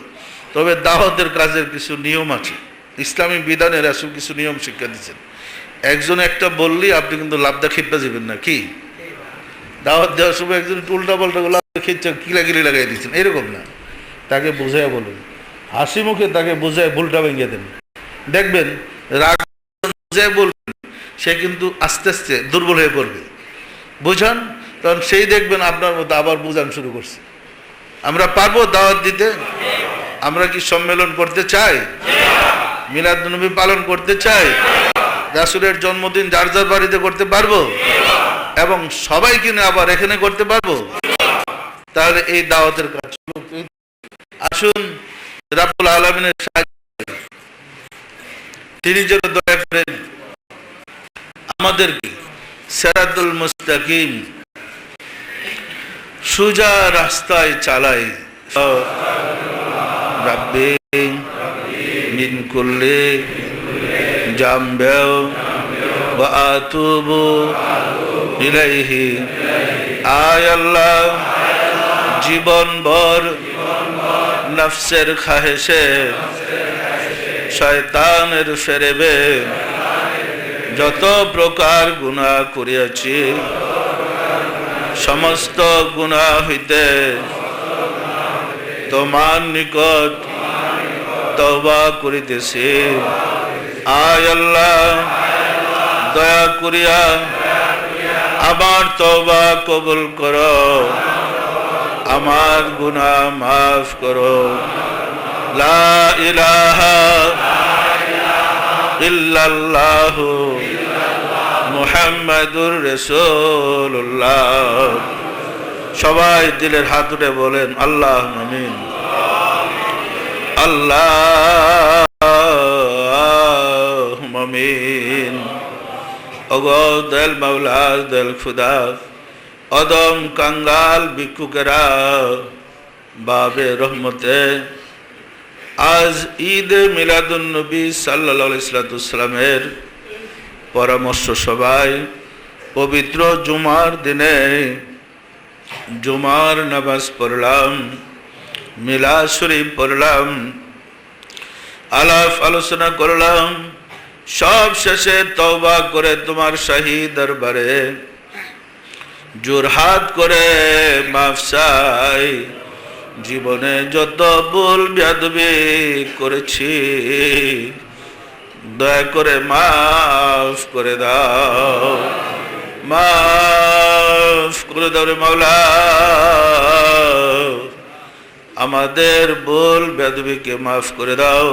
তবে দাওয়াতের কাজের কিছু নিয়ম আছে। ইসলামী বিধানে রাসূল কিছু নিয়ম শিক্ষা দিচ্ছেন। একজন একটা বললেই আপনি কিন্তু লাভদা খিপ্পা যাবেন না। কি দাওয়াত দেওয়ার সময় একজন উল্টা পাল্টা খিচ্ছা কিলাকিলি লাগাই দিচ্ছেন, এরকম না। তাকে বুঝাইয়া বলুন, হাসি মুখে তাকে বুঝায় ভুলটা ভেঙে দেন। দেখবেন রাগ বুঝায় বলবেন, সে কিন্তু আস্তে আস্তে দুর্বল হয়ে পড়বে। বুঝান, তখন সেই দেখবেন আপনার মতো আবার বুঝান শুরু করছে। আমরা পারবো দাওয়াত দিতে? আমরা কি সম্মেলন করতে চাই? মিলাদুন্নবী পালন করতে চাই? রাসূলের জন্মদিন যার যার বাড়িতে করতে পারবো এবং সবাইকে নিয়ে আবার এখানে করতে পারবো। তাহলে এই দাওয়াতের কাজ আসুন রাব্বুল আলামিনের সাহায্য, তিনি যেন দয়া করেন আমাদেরকে সিরাতুল মুস্তাকিম সোজা রাস্তায় চালায়। রাব্বি মিন কুল্লি জামবে ওয়া আতুবু ইলাইহি। আয় আল্লাহ, জীবনভর নফসের খাহেশে শয়তানের ফেরেবে যত প্রকার গুনাহ করিয়াছি, সমস্ত গুনাহ হইতে তোমার নিকট তওবা করিতেছি। আয় আল্লাহ, দয়া করিয়া আমার তওবা কবুল করো, আমার গুনাহ মাফ করো। লা ইলাহা ইল্লাল্লাহু মুহাম্মাদুর রাসূলুল্লাহ। সবাই দিলের হাত উঠে বলেন আল্লাহ আমিন। আল্লাহ আমিন। ওগো দয়াল মাওলা, দয়াল খুদা, অদম কাঙ্গাল ভিক্ষুকেরা বাবে রহমতে, আজ ঈদ মিলাদুন নবী সাল্লাল্লাহু আলাইহি ওয়াসাল্লামের পরামর্শ সভায় পবিত্র জুমার দিনে জুমার নামাজ পড়লাম, মিলাদ শরীফ পড়লাম, আলাপ আলোচনা করলাম, সব শেষে তওবা করে তোমার শাহী দরবারে জোরহাত করে মাফ চাই। জীবনে যত ভুল বেয়াদবি করেছি দয়া করে মাফ করে দাও, মাফ করে দাও রে মাওলা। আমাদের ভুল বেয়াদবিকে মাফ করে দাও,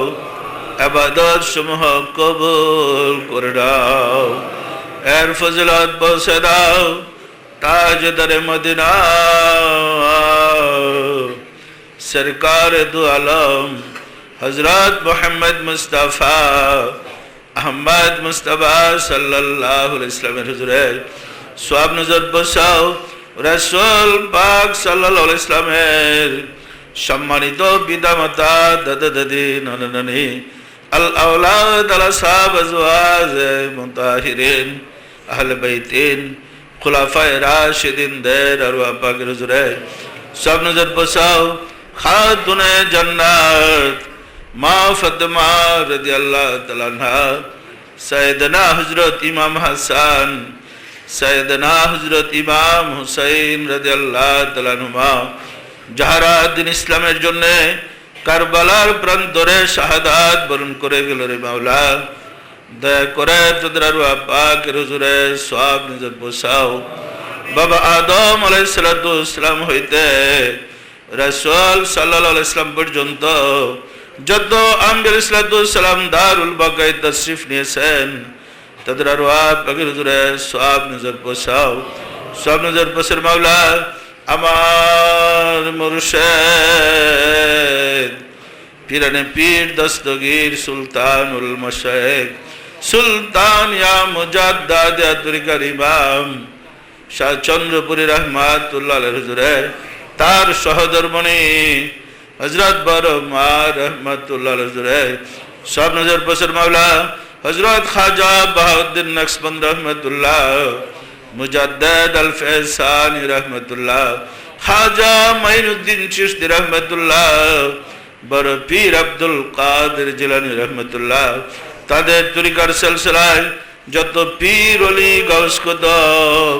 ইবাদত সমূহ কবুল করে দাও, এর ফজিলত পৌঁছে দাও তাজদারে মদিনা সরকার দু আলম হযরত মুহাম্মদ মুস্তাফা আহমদ মুস্তাফা সাল্লাল্লাহু আলাইহি ওয়াসাল্লামের হুজুরে সওয়াব নজর বসাও। রাসূল পাক সাল্লাল্লাহু আলাইহি ওয়াসাল্লামের সম্মানিত পিতামাতা, দাদা দাদি, নানা নানি, আল আওলাদ, আল আসহাব, আজওয়াজ মুতাহিরিন, আহলে বাইতিন, খুলাফায়ে রাশিদিন দের আরওয়াহ পাকের হুজুরে সব নজর বসাও। খাতুনে জান্নাত মা ফাতেমা রাদিয়াল্লাহু তাআলা আনহা, সাইয়েদনা হযরত ইমাম হাসান, সাইয়েদনা হযরত ইমাম হুসাইন রাদিয়াল্লাহু তাআলা আনহুমা, যাহারা দিন ইসলামের জন্য কারবালার প্রান্তরে শাহাদাত বরণ করে গেল রে মাওলা, দয়া করে তোদের আরওয়াহ পাকের হুজুরে সওয়াব নজর বসাও। বাবা আদম আলাইহিস সালাতু ওয়াস সালাম হইতে রাসূল সাল্লাল্লাহু আলাইহি ওয়াসাল্লাম পর্যন্ত যত আম্বিয়া আলাইহিস সালাতু ওয়াস সালাম দারুল বাকায়ে তাশরিফ নিয়েছেন তাদের আরওয়াহ পাকের হুজুরে সওয়াব নজর বসাও। সওয়াব নজর বসার মাওলা আমার মুর্শিদ পীরানে পীর দস্তগীর সুলতানুল মাশায়েখ সুলতান ইয়া মুজাদ্দাদ তরিকার ইমাম শাহ চন্দ্রপুরী রহমাতুল্লাহ আলাইহি হুজুরে, তার সহধর্মণি হযরত বড় মা রহমাতুল্লাহ আলাইহি হুজুরে সব নজর বসার মাওলা হযরত খাজা বাহাউদ্দিন নকশবন্দ রহমাতুল্লাহ, মুজাদ্দিদ আল ফয়সানি রহমাতুল্লাহ, খাজা মাইনুদ্দিন চিশতি রহমাতুল্লাহ, বড় পীর আব্দুল কাদের জিলানী রহমাতুল্লাহ, তাদের তরিকার সিলসিলায় যত পীর ওলি গাউস কুতুব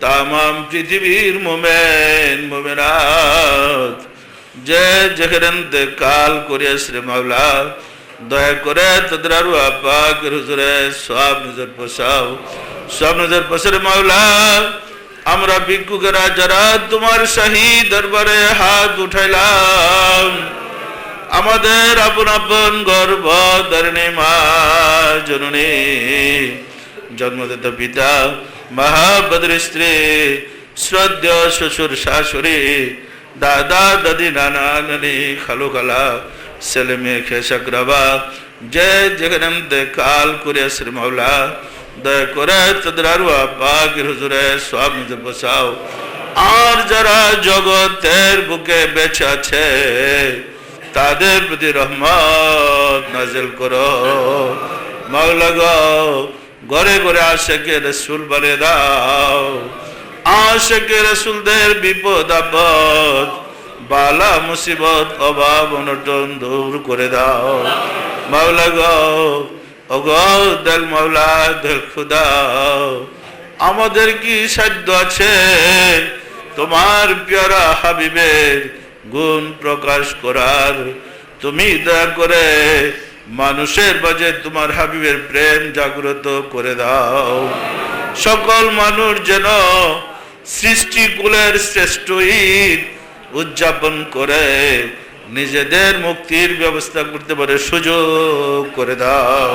তামাম পৃথিবীর মুমিন মুমিনাত যে যেখানে ইন্তেকাল করিয়াছে রে মাওলা, দয়া করে তাদের আরওয়াহ পাকের হুজুরে সওয়াব নজর বসাও। সওয়াব নজর বসার মাওলা আমরা ভিক্ষুকেরা যারা তোমার শাহী দরবারে হাত উঠাইলাম, আমাদের আপন আপন গর্ভধারিণী মা জননী, জন্মদাতা পিতা, মহাবদ্র স্ত্রী, শ্রদ্ধেয় শ্বশুর শাশুড়ি, দাদা দাদি, নানা নানি, খালু খালা, ছেলে মেয়ে খেসাকরাবা, যে যেখানে কাল করে শ্রী মাওলা দয়া করে তাদের আরওয়াহ পাকের হুজুরে সওয়াব নজর বসাও। আর যারা জগতের বুকে বেঁচে আছে তাদের প্রতি রহমত নাজিল করো মাওলা গো। ঘরে ঘরে আশিকে রাসূল বানিয়ে দাও। আশিকে রাসূলদের বিপদ আপদ, বালা মুসিবত, অভাব অনটন দূর করে দাও মাওলা গো। ওগো দয়াল মাওলা, দয়াল খুদা, আমাদের কি সাধ্য আছে তোমার প্যারা হাবিবের গুণ প্রকাশ করার? তুমি দয়া করে মানুষের মাঝে তোমার হাবিবের প্রেম জাগ্রত করে দাও। সকল মানুষ যেন সৃষ্টিকুলের শ্রেষ্ঠ ঈদ উদযাপন করে নিজেদের মুক্তির ব্যবস্থা করতে পারে সুযোগ করে দাও।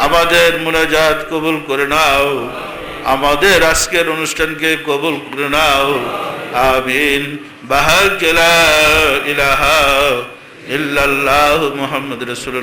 আমাদের মুনাজাত কবুল করে নাও, আমাদের আজকের অনুষ্ঠানকে কবুল করে নাও। আমিন। বাহাক লা ইলাহা ইল্লাল্লাহু মুহাম্মাদুর রাসূলুল্লাহ।